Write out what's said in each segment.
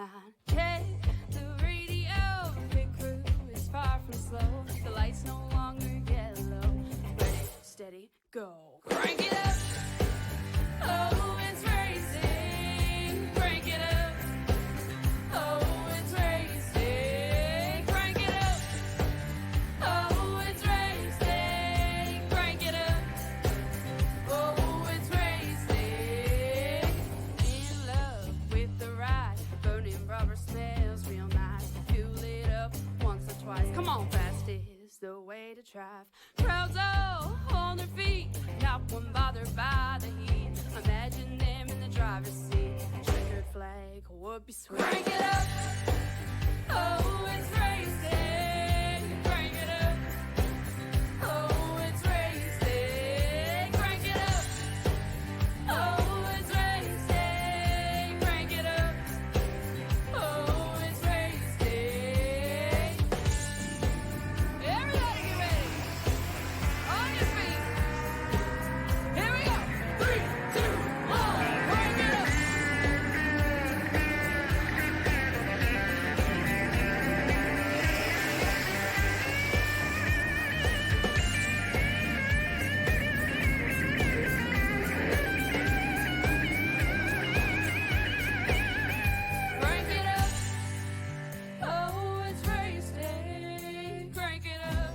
line. Check the radio, pit crew is far from slow. The lights no longer yellow. Ready, steady, go. Crank it up. Oh, it's racing. Crank it up. Oh, it's racing. Crank it up. Oh, it's racing. Crank it up. Oh, it's racing. In love with the ride. Burning rubber smells real nice. Fuel it up once or twice. Come on, fast is the way to drive. Crowds all on their feet, not one bothered by the heat. Imagine them in the driver's seat. Checkered flag would be sweet. Crank it up. Oh, it's racing. Crank it up. Oh, it's racing. Crank it up. Oh, it's racing. Crank it up. Oh, it's racing. Everybody get ready. On your feet. Here we go. 3, 2, 1. Crank it up. Crank it up. Oh, it's racing. Crank it up.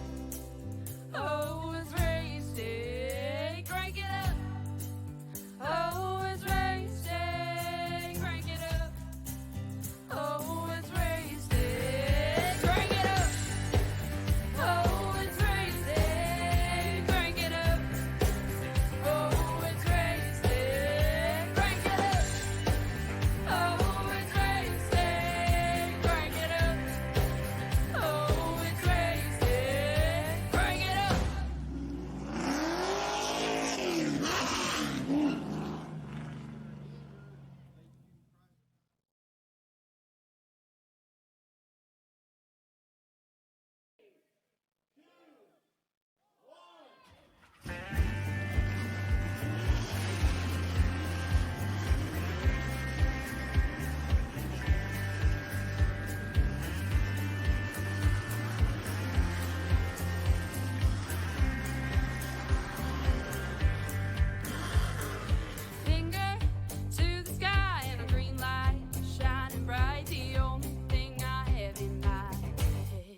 Oh, it's racing. Crank it up. Oh, it's racing. Crank it up. Oh, it's racing. Crank it up. Oh, it's racing. Crank it up. Oh, it's racing. Crank it up. Oh, it's racing. Crank it up. Oh, it's racing. Crank it up. Finger to the sky and a green light shining bright. The only thing I have in mind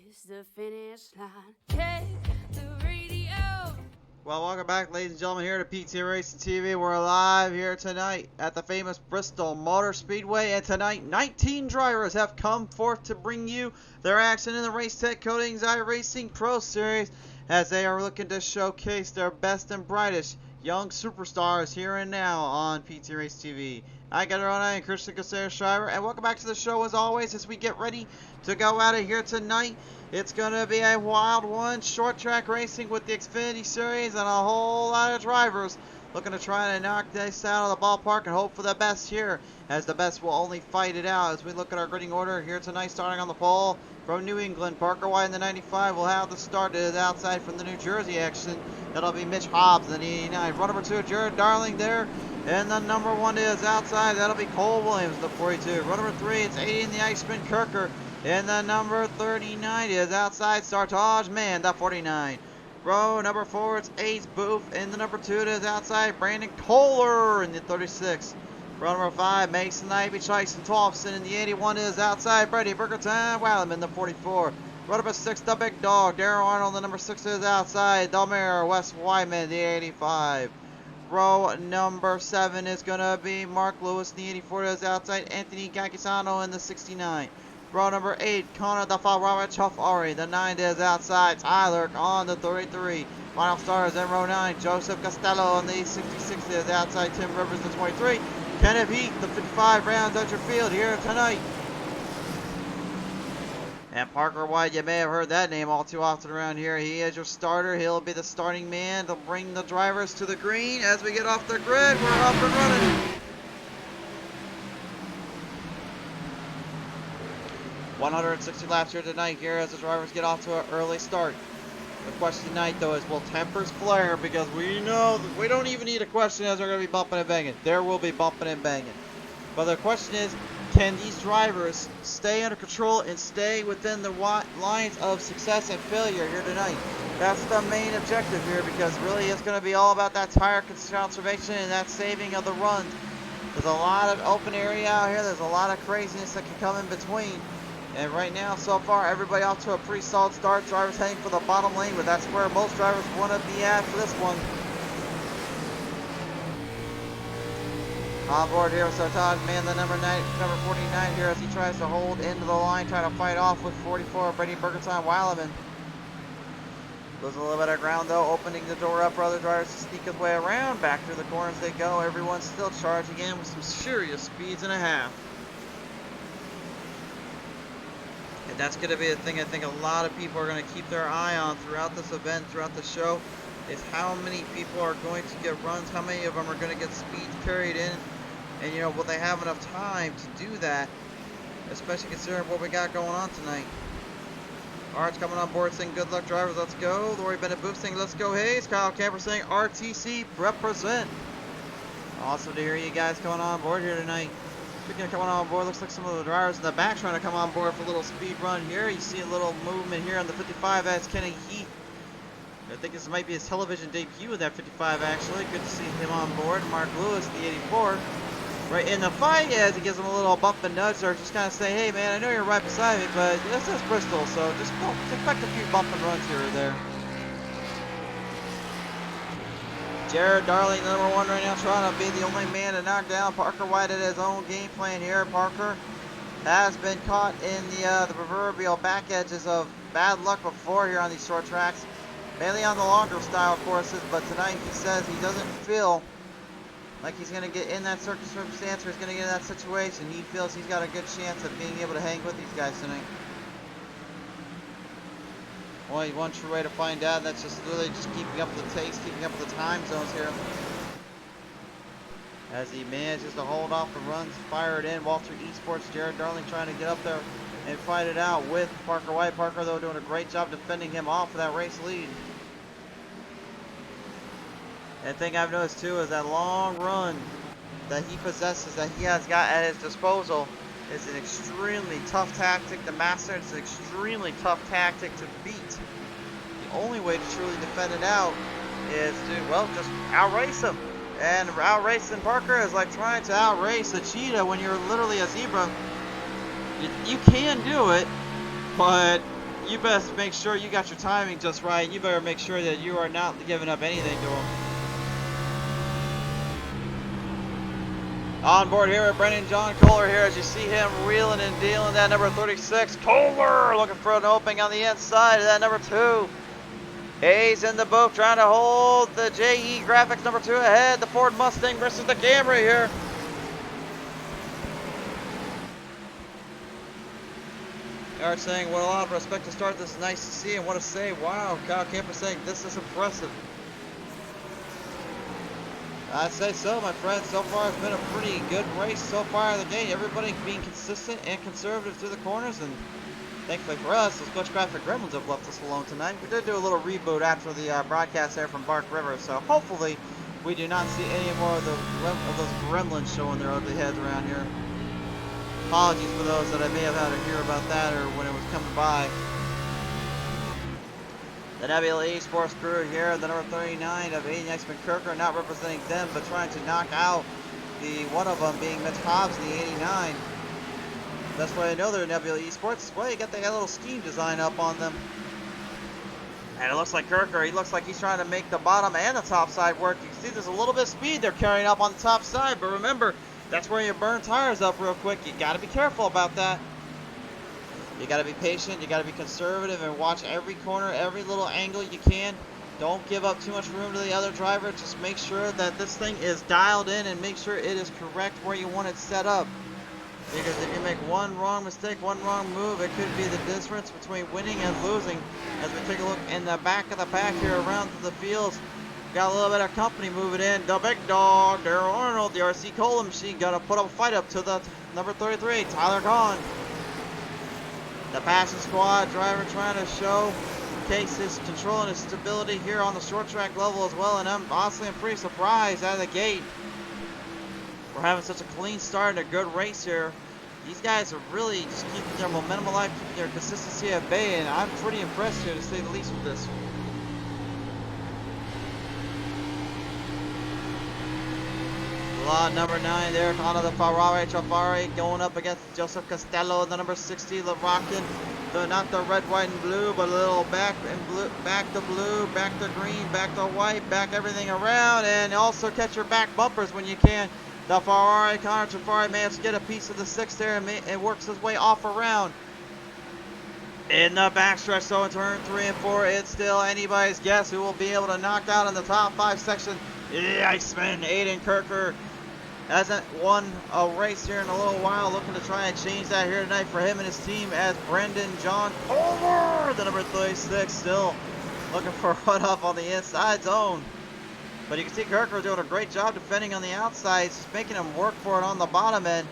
is the finish line. Check the radio. Well, welcome back, ladies and gentlemen, here to PTM Racing TV. We're live here tonight at the famous Bristol Motor Speedway, and tonight 19 drivers have come forth to bring you their action in the Race Tech Coatings iRacing Pro Series, as they are looking to showcase their best and brightest young superstars here and now on PTM Racing TV. I got it on, I am Christian Casares Shriver, and welcome back to the show as always as we get ready to go at it here tonight. It's going to be a wild one, short track racing with the Xfinity Series, and a whole lot of drivers looking to try to knock this out of the ballpark and hope for the best here, as the best will only fight it out. As we look at our grading order here tonight, starting on the pole from New England, Parker White in the 95 will have the start. It is outside from the New Jersey action. That'll be Mitch Hobbs in the 89. Run number 2, Jared Darling there. And the number 1 is outside. That'll be Cole Williams, the 42. Run number 3, it's 80 in the Iceman Kirker. And the number 39 is outside Sartaj Man, the 49. Row number 4, it's Ace Booth. And the number 2, it is outside Brandon Kohler in the 36. Row number 5, Mason Ivy, Tyson Thompson in the 81 is outside Brady Burgerton Wallem in the 44. Row number 6, the Big Dog, Darrell Arnold, the number 6 is outside Delmare Wes Wyman, the 85. Row number 7 is going to be Mark Lewis, the 84 is outside Anthony Gagisano in the 69. Row number 8, Connor the Robert Chuffari, the 9 is outside Tyler on the 33. Final stars in row 9, Joseph Costello on the 66 is outside Tim Rivers, the 23. Kenneth Heath, the 55, rounds out your field here tonight. And Parker White, you may have heard that name all too often around here. He is your starter. He'll be the starting man to bring the drivers to the green. As we get off the grid, we're up and running. 160 laps here tonight here as the drivers get off to an early start. The question tonight, though, is will tempers flare? Because we know that we don't even need a question as they're going to be bumping and banging. There will be bumping and banging. But the question is, can these drivers stay under control and stay within the lines of success and failure here tonight? That's the main objective here, because really it's going to be all about that tire conservation and that saving of the runs. There's a lot of open area out here. There's a lot of craziness that can come in between. And right now, so far, everybody off to a pretty solid start. Drivers heading for the bottom lane, but that's where most drivers want to be at for this one. On board here with Todd, man, the number 49 here, as he tries to hold into the line, trying to fight off with 44, Brady Burgertime Weileman. Losing a little bit of ground though, opening the door up for other drivers to sneak his way around. Back through the corners they go. Everyone's still charging in with some serious speeds and a half. And that's going to be a thing I think a lot of people are going to keep their eye on throughout this event, throughout the show, is how many people are going to get runs, how many of them are going to get speeds carried in, and you know, will they have enough time to do that, especially considering what we got going on tonight. Art's coming on board saying good luck drivers, let's go. Lori Bennett Booth saying let's go Hayes. Kyle Camper saying RTC represent. Awesome to hear you guys coming on board here tonight. Speaking of coming on board, looks like some of the drivers in the back trying to come on board for a little speed run here. You see a little movement here on the 55. That's Kenny Heath. I think this might be his television debut in that 55 actually. Good to see him on board. Mark Lewis, the 84. Right in the fight, as he gives him a little bump and nudge, or just kind of say, hey man, I know you're right beside me, but this is Bristol, so just expect a few bump and runs here or there. Jared Darling, the number 1 right now, trying to be the only man to knock down Parker White at his own game plan here. Parker has been caught in the proverbial back edges of bad luck before here on these short tracks, mainly on the longer style courses, but tonight he says he doesn't feel like he's going to get in that circumstance, or he's going to get in that situation. He feels he's got a good chance of being able to hang with these guys tonight. Only one true way to find out, that's just really just keeping up with the pace, keeping up with the time zones here. As he manages to hold off the runs, fire it in. Walter Esports, Jared Darling trying to get up there and fight it out with Parker White. Parker, though, doing a great job defending him off of that race lead. And the thing I've noticed too is that long run that he possesses, that he has got at his disposal, is an extremely tough tactic to master. It's an extremely tough tactic to beat. The only way to truly defend it out is to, well, just outrace him. And outracing Parker is like trying to outrace a cheetah when you're literally a zebra. You can do it, but you best make sure you got your timing just right. You better make sure that you are not giving up anything to him. On board here with Brendan John Kohler here, as you see him wheeling and dealing. That number 36, Kohler, looking for an opening on the inside of that number 2. Hayes in the booth trying to hold the JE Graphics number 2 ahead. The Ford Mustang versus the Camry here. Art saying, what a lot of respect to start this, nice to see, and what to say. Wow, Kyle Camper saying this is impressive. I'd say so, my friend. So far, it's been a pretty good race so far out of the gate. Everybody being consistent and conservative through the corners, and thankfully for us, those Bushcraft Gremlins have left us alone tonight. We did do a little reboot after the broadcast there from Bark River, so hopefully we do not see any more of those gremlins showing their ugly heads around here. Apologies for those that I may have had to hear about that or when it was coming by. The Nebula Esports crew here, the number 39 of Aiden Exman-Kirker, not representing them, but trying to knock out the one of them being Mitch Hobbs, the 89. That's why I know they're Nebula Esports. Well, you got that little scheme design up on them. And it looks like Kirker, he looks like he's trying to make the bottom and the top side work. You can see there's a little bit of speed they're carrying up on the top side, but remember, that's where you burn tires up real quick. You got to be careful about that. You got to be patient, you got to be conservative, and watch every corner, every little angle you can. Don't give up too much room to the other driver. Just make sure that this thing is dialed in and make sure it is correct where you want it set up. Because if you make one wrong mistake, one wrong move, it could be the difference between winning and losing. As we take a look in the back of the pack here around the fields, got a little bit of company moving in. The big dog, Darrell Arnold, the RC Cola machine, got to put up a fight up to the number 33, Tyler Kahn. The Passion Squad driver trying to showcase his control and his stability here on the short track level as well. And I'm pretty surprised out of the gate. We're having such a clean start and a good race here. these guys are really just keeping their momentum alive, keeping their consistency at bay, and I'm pretty impressed here to say the least with this. Lot number 9 there, Connor the Trafari going up against Joseph Costello, the number 60, LaRockin. Not the red, white, and blue, but a little back and blue, back to blue, back to green, back to white, back everything around, and also catch your back bumpers when you can. The Ferrari, Connor Trafari managed to get a piece of the 6 there and works his way off around. In the backstretch, so in turn 3 and 4, it's still anybody's guess who will be able to knock out in the top 5 section. The Iceman, Aiden Kirker, hasn't won a race here in a little while, looking to try and change that here tonight for him and his team as Brendan John Culver, the number 36, still looking for a run-off on the inside zone. But you can see Kirker doing a great job defending on the outsides, making him work for it on the bottom end.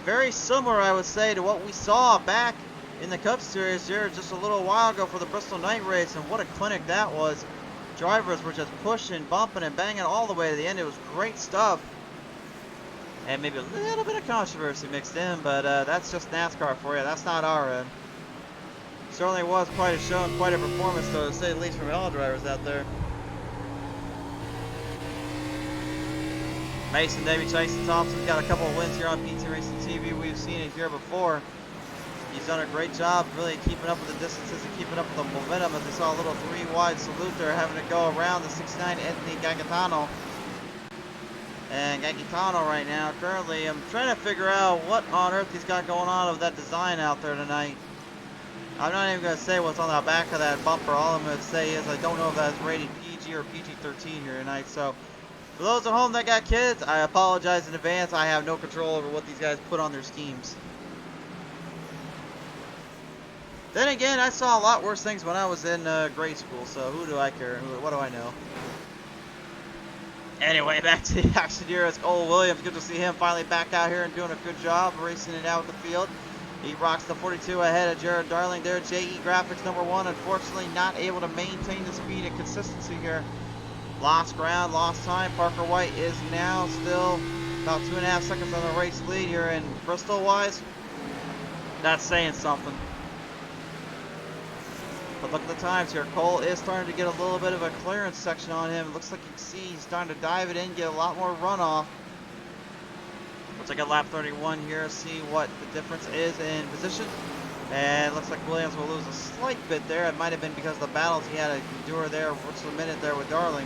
Very similar, I would say, to what we saw back in the Cup Series here just a little while ago for the Bristol Night Race, and what a clinic that was. Drivers were just pushing, bumping, and banging all the way to the end. It was great stuff. And maybe a little bit of controversy mixed in, but that's just NASCAR for you. That's not our end. Certainly was quite a show and quite a performance, though, to say the least, from all drivers out there. Mason Davey, Tyson Thompson's got a couple of wins here on PTM Racing TV. We've seen it here before. He's done a great job really keeping up with the distances and keeping up with the momentum, as we saw a little 3-wide salute there having to go around the 6'9" Anthony Gagatano. And Gagatano right now, currently, I'm trying to figure out what on earth he's got going on with that design out there tonight. I'm not even going to say what's on the back of that bumper. All I'm going to say is I don't know if that's rated PG or PG-13 here tonight. So, for those at home that got kids, I apologize in advance. I have no control over what these guys put on their schemes. Then again, I saw a lot worse things when I was in grade school, so who do I care? What do I know? Anyway, back to the action here. It's Cole Williams. Good to see him finally back out here and doing a good job racing it out with the field. He rocks the 42 ahead of Jared Darling there. JE Graphics number 1, unfortunately not able to maintain the speed and consistency here. Lost ground, lost time. Parker White is now still about 2.5 seconds on the race lead here, and Bristol-wise, that's saying something. But look at the times here. Cole is starting to get a little bit of a clearance section on him. It looks like you can see he's starting to dive it in, get a lot more runoff. Let's take a lap 31 here, see what the difference is in position. And it looks like Williams will lose a slight bit there. It might have been because of the battles he had to endure there for a minute there with Darling.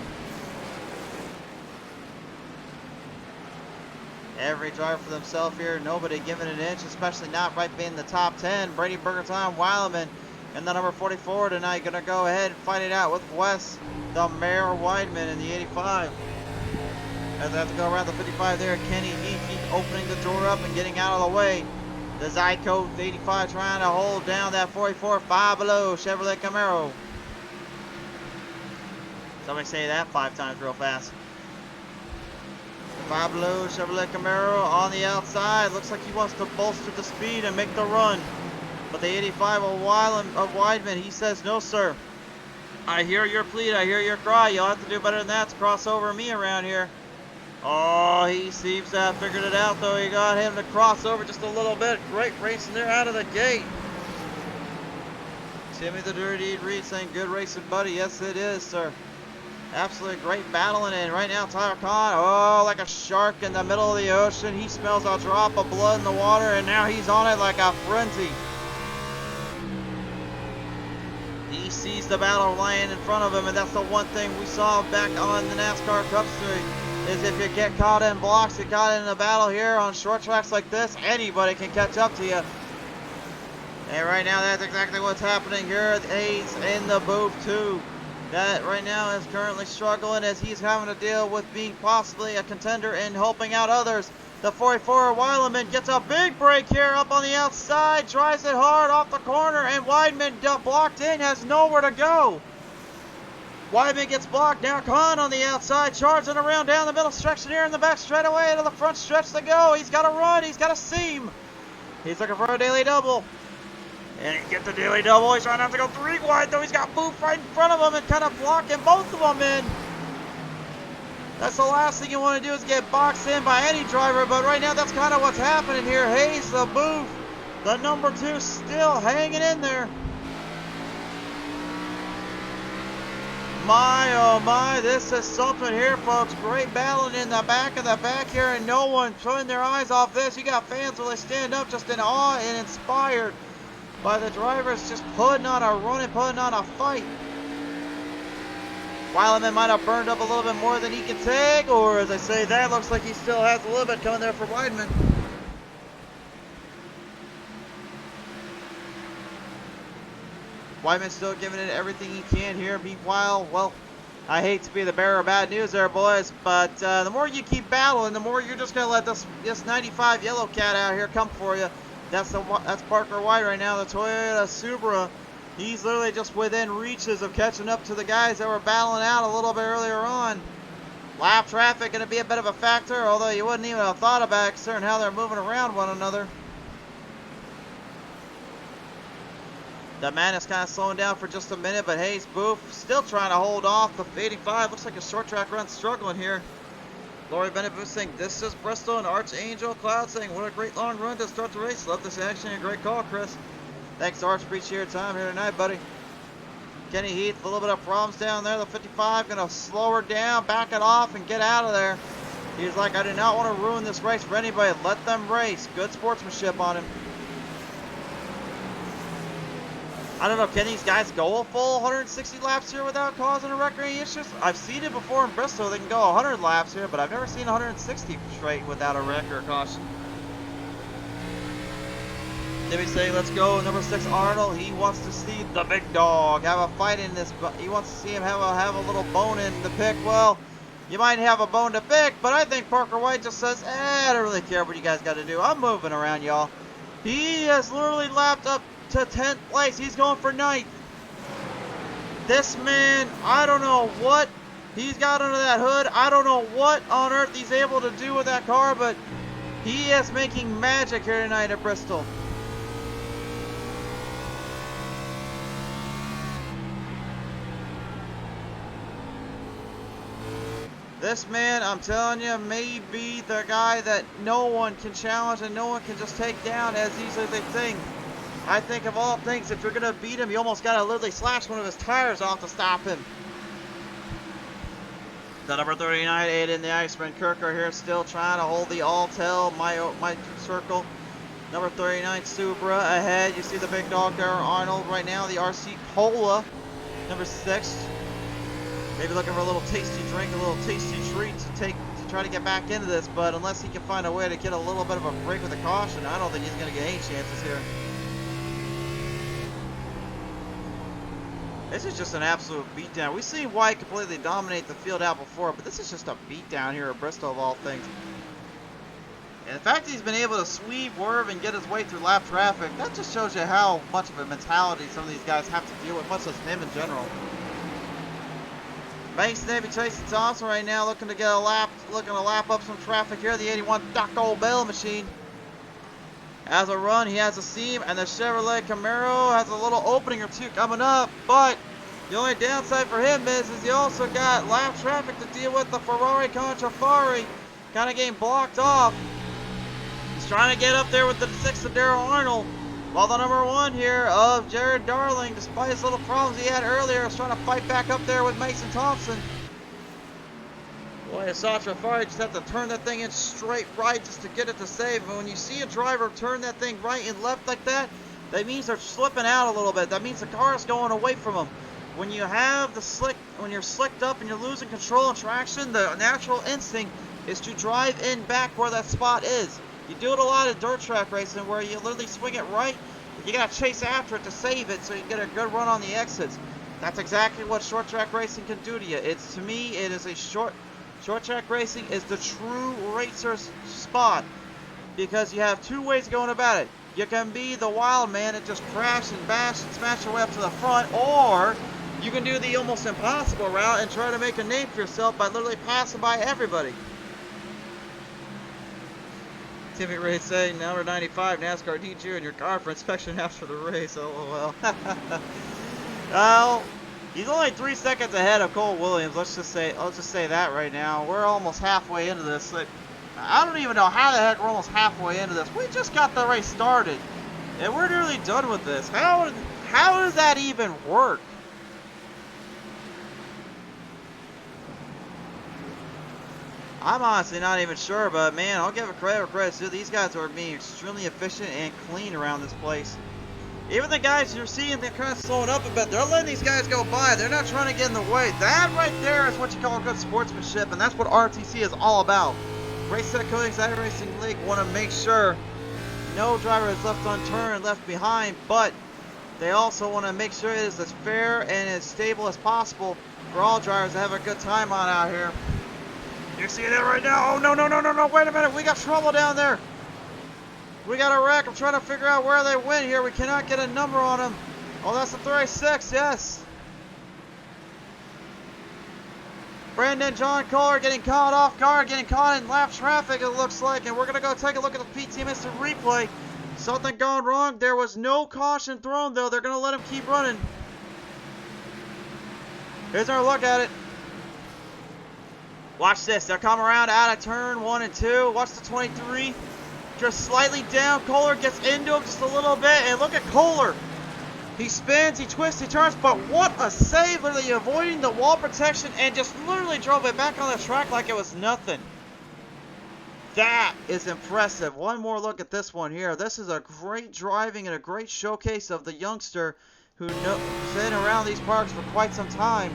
Every driver for themselves here. Nobody giving an inch, especially not right in the top 10. Brady Burgertime, Weileman, and the number 44 tonight going to go ahead and fight it out with Wes, the Mayor Weidman in the 85. As they have to go around the 55 there, Kenny Heath opening the door up and getting out of the way. The Zyco 85 trying to hold down that 44, 5 below Chevrolet Camaro. Somebody say that 5 times real fast. 5 below Chevrolet Camaro on the outside. Looks like he wants to bolster the speed and make the run. But the 85 of Weidman, he says, no, sir. I hear your plea. I hear your cry. You'll have to do better than that to cross over me around here. Oh, he seems to have figured it out, though. He got him to cross over just a little bit. Great racing there out of the gate. Timmy the Dirty Reed saying, good racing, buddy. Yes, it is, sir. Absolutely great battling. And right now, Tyler Kahn, oh, like a shark in the middle of the ocean. He smells a drop of blood in the water, and now he's on it like a frenzy. He sees the battle lying in front of him, and that's the one thing we saw back on the NASCAR Cup Series, is if you get caught in blocks, get caught in a battle here on short tracks like this, anybody can catch up to you. And right now, that's exactly what's happening here. Hayes in the booth, too. That right now is currently struggling as he's having to deal with being possibly a contender and helping out others. The 44 Weileman gets a big break here up on the outside, drives it hard off the corner, and Weidman blocked in, has nowhere to go. Weidman gets blocked. Now Kahn on the outside, charging around down the middle stretch here in the back straightaway to the front stretch to go. He's got to run. He's got a seam. He's looking for a daily double. And he gets the daily double. He's trying not to go 3 wide, though. He's got Booth right in front of him and kind of blocking both of them in. That's the last thing you want to do is get boxed in by any driver, but right now that's kind of what's happening here. Hayes, the booth, the number 2, still hanging in there. My, oh my, this is something here, folks. Great battling in the back of the back here, and no one turning their eyes off this. You got fans really stand up just in awe and inspired by the drivers just putting on a run and putting on a fight. Weileman might have burned up a little bit more than he can take, or as I say, that looks like he still has a little bit coming there for Weidman. Weidman's still giving it everything he can here. Meanwhile, well, I hate to be the bearer of bad news there, boys, but the more you keep battling, the more you're just going to let this 95 yellow cat out here come for you. That's Parker White right now, the Toyota Supra. He's literally just within reaches of catching up to the guys that were battling out a little bit earlier on. Lap traffic going to be a bit of a factor, although you wouldn't even have thought about it considering how they're moving around one another. The man is kind of slowing down for just a minute, but Hayes Booth still trying to hold off the 85. Looks like a short track run struggling here. Laurie Bennett Booth saying, "This is Bristol," and Archangel Cloud saying, "What a great long run to start the race. Love this action and great call, Chris." Thanks, Arch. Appreciate your time here tonight, buddy. Kenny Heath, a little bit of problems down there. The 55 going to slow her down, back it off, and get out of there. He's like, "I do not want to ruin this race for anybody. Let them race." Good sportsmanship on him. I don't know, can these guys go a full 160 laps here without causing a wreck or any issues? I've seen it before in Bristol. They can go 100 laps here, but I've never seen 160 straight without a wreck or a caution. Timmy saying, "Let's go." Number 6, Arnold. He wants to see the big dog have a fight in this. He wants to see him have a little bone in the pick. Well, you might have a bone to pick, but I think Parker White just says, I don't really care what you guys got to do. I'm moving around, y'all. He has literally lapped up to 10th place. He's going for 9th. This man, I don't know what he's got under that hood. I don't know what on earth he's able to do with that car, but he is making magic here tonight at Bristol. This man, I'm telling you, may be the guy that no one can challenge and no one can just take down as easily as they think. I think of all things, if you're going to beat him, you almost got to literally slash one of his tires off to stop him. The number 39, Aiden the Iceman Kirker here, still trying to hold the all-tail, my circle. Number 39, Subra ahead. You see the big dog there, Arnold right now. The RC Cola, number 6. Maybe looking for a little tasty drink, a little tasty treat to try to get back into this. But unless he can find a way to get a little bit of a break with a caution, I don't think he's going to get any chances here. This is just an absolute beatdown. We've seen White completely dominate the field out before, but this is just a beatdown here at Bristol of all things. And the fact that he's been able to sweep, swerve, and get his way through lap traffic, that just shows you how much of a mentality some of these guys have to deal with, much as him in general. Banks Navy Tracy Thompson right now looking to lap up some traffic here. The 81 Taco Bell machine has a run, he has a seam, and the Chevrolet Camaro has a little opening or two coming up, but the only downside for him is he also got lap traffic to deal with. The Ferrari Contrafari kind of getting blocked off. He's trying to get up there with the 6 of Darrell Arnold, while the number 1 here of Jared Darling, despite his little problems he had earlier, is trying to fight back up there with Mason Thompson. Boy, Satra Fari just have to turn that thing in straight right just to get it to save. And when you see a driver turn that thing right and left like that, that means they're slipping out a little bit. That means the car is going away from them. When you have when you're slicked up and you're losing control and traction, the natural instinct is to drive in back where that spot is. You do it a lot of dirt track racing where you literally swing it right, but you gotta chase after it to save it so you get a good run on the exits. That's exactly what short track racing can do to you. To me, it is a short track racing is the true racer's spot, because you have 2 ways of going about it. You can be the wild man and just crash and bash and smash your way up to the front, or you can do the almost impossible route and try to make a name for yourself by literally passing by everybody. Timmy Ray saying, number 95, NASCAR DQ in your car for inspection after the race. LOL. Well, He's only 3 seconds ahead of Cole Williams. Let's just say that right now. We're almost halfway into this. Like, I don't even know how the heck we're almost halfway into this. We just got the race started, and we're nearly done with this. How does that even work? I'm honestly not even sure, but man, I'll give it credit where credit's due. These guys are being extremely efficient and clean around this place. Even the guys you're seeing, they're kind of slowing up a bit. They're letting these guys go by. They're not trying to get in the way. That right there is what you call good sportsmanship, and that's what RTC is all about. Race Set Coatings iRacing League want to make sure no driver is left unturned, left behind, but they also want to make sure it is as fair and as stable as possible for all drivers to have a good time on out here. You're seeing it right now. Oh, no, wait a minute. We got trouble down there. We got a wreck. I'm trying to figure out where they went here. We cannot get a number on them. Oh, that's the 36, yes. Brandon John Kohler getting caught off guard, getting caught in lap traffic, it looks like. And we're going to go take a look at the PTM instant replay. Something gone wrong. There was no caution thrown, though. They're going to let him keep running. Here's our look at it. Watch this. They're coming around out of turn 1 and 2. Watch the 23. Just slightly down. Kohler gets into him just a little bit. And look at Kohler. He spins, he twists, he turns. But what a save. Literally avoiding the wall protection and just literally drove it back on the track like it was nothing. That is impressive. One more look at this one here. This is a great driving and a great showcase of the youngster who's been around these parks for quite some time.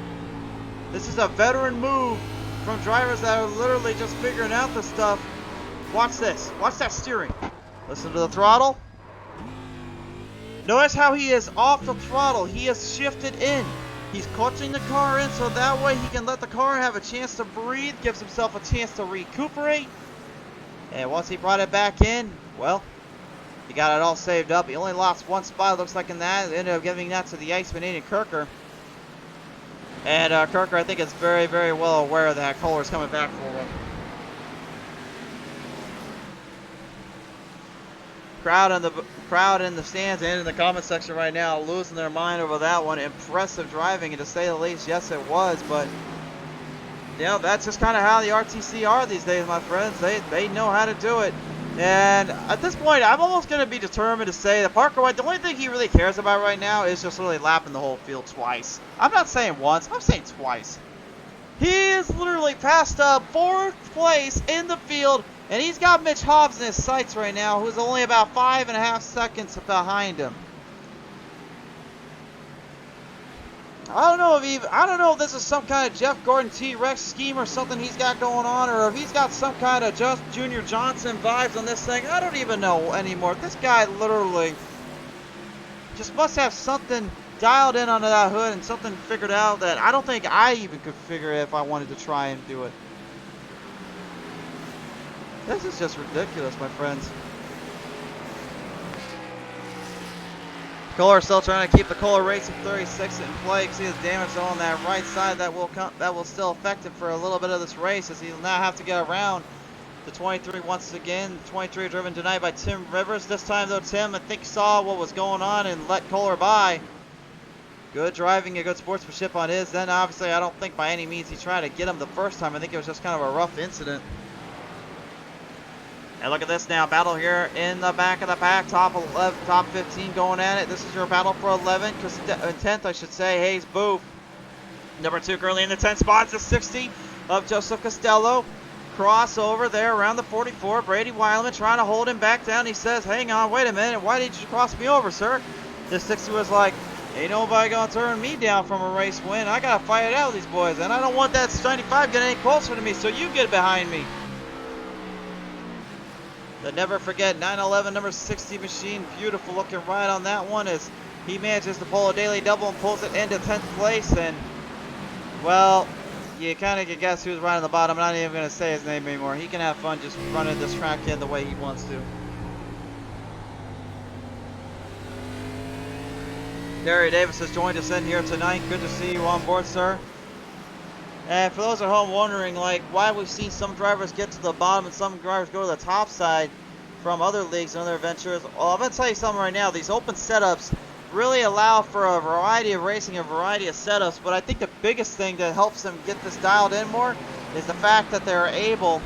This is a veteran move from drivers that are literally just figuring out this stuff. Watch this. Watch that steering. Listen to the throttle. Notice how he is off the throttle. He is shifted in. He's clutching the car in so that way he can let the car have a chance to breathe, gives himself a chance to recuperate. And once he brought it back in, well, he got it all saved up. He only lost one spot, it looks like, in that. Ended up giving that to the Iceman, Aiden Kirker. And Kirker, I think, is very, very well aware that Kohler's coming back for him. Crowd in the stands and in the comment section right now losing their mind over that one. Impressive driving, and to say the least, yes, it was. But you know, that's just kind of how the RTC are these days, my friends. They know how to do it. And at this point, I'm almost going to be determined to say that Parker White, the only thing he really cares about right now is just really lapping the whole field twice. I'm not saying once, I'm saying twice. He is literally past up 4th place in the field, and he's got Mitch Hobbs in his sights right now, who's only about 5.5 seconds behind him. I don't know if this is some kind of Jeff Gordon T-Rex scheme or something he's got going on, or if he's got some kind of just Junior Johnson vibes on this thing. I don't even know anymore. This guy literally just must have something dialed in under that hood and something figured out that I don't think I even could figure it if I wanted to try and do it. This is just ridiculous, my friends. Kohler still trying to keep the Kohler Racing 36 in play. You can see the damage on that right side that will still affect him for a little bit of this race, as he'll now have to get around the 23 once again. The 23 driven tonight by Tim Rivers. This time though, Tim, I think, saw what was going on and let Kohler by. Good driving and good sportsmanship on his. Then obviously I don't think by any means he tried to get him the first time. I think it was just kind of a rough incident. And look at this now, battle here in the back of the pack, top 11, top 15 going at it. This is your battle for 11, 10th I should say, Hayes Booth. Number 2 currently in the 10th spot, the 60 of Joseph Costello. Crossover there around the 44, Brady Wileman trying to hold him back down. He says, hang on, wait a minute, why did you cross me over, sir? This 60 was like, ain't nobody gonna turn me down from a race win. I gotta fight it out with these boys, and I don't want that 95 getting any closer to me, so you get behind me. The never forget 911 number 60 machine, beautiful looking ride on that one as he manages to pull a daily double and pulls it into 10th place. And well, you kind of can guess who's riding the bottom. I'm not even going to say his name anymore. He can have fun just running this track in the way he wants to. Gary Davis has joined us in here tonight. Good to see you on board, sir. And for those at home wondering, like, why we've seen some drivers get to the bottom and some drivers go to the top side from other leagues and other ventures, well, I'm going to tell you something right now. These open setups really allow for a variety of racing, a variety of setups, but I think the biggest thing that helps them get this dialed in more is the fact that they're able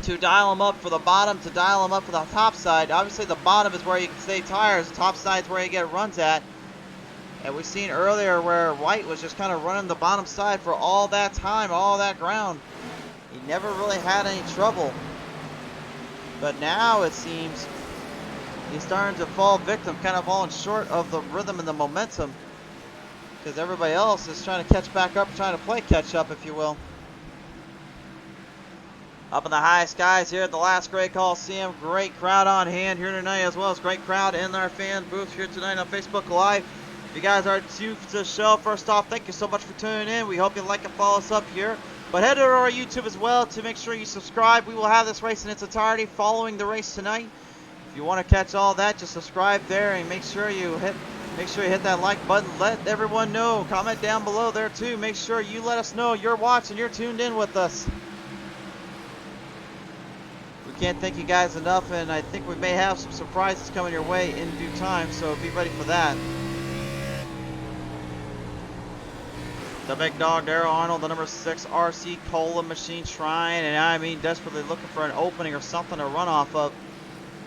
to dial them up for the bottom, to dial them up for the top side. Obviously the bottom is where you can save tires, the top side is where you get runs at. And we've seen earlier where White was just kind of running the bottom side for all that time, all that ground. He never really had any trouble. But now it seems he's starting to fall victim, kind of falling short of the rhythm and the momentum. Because everybody else is trying to catch back up, trying to play catch up, if you will. Up in the high skies here at the Last Great Colosseum. Great crowd on hand here tonight, as well as great crowd in our fan booth here tonight on Facebook Live. If you guys are new to the show, first off, thank you so much for tuning in. We hope you like and follow us up here. But head over to our YouTube as well to make sure you subscribe. We will have this race in its entirety following the race tonight. If you want to catch all that, just subscribe there and make sure you hit that like button. Let everyone know. Comment down below there too. Make sure you let us know you're watching, you're tuned in with us. We can't thank you guys enough, and I think we may have some surprises coming your way in due time, so be ready for that. The big dog, Darrell Arnold, the number 6 RC Cola machine trying, and I mean desperately looking for an opening or something to run off of.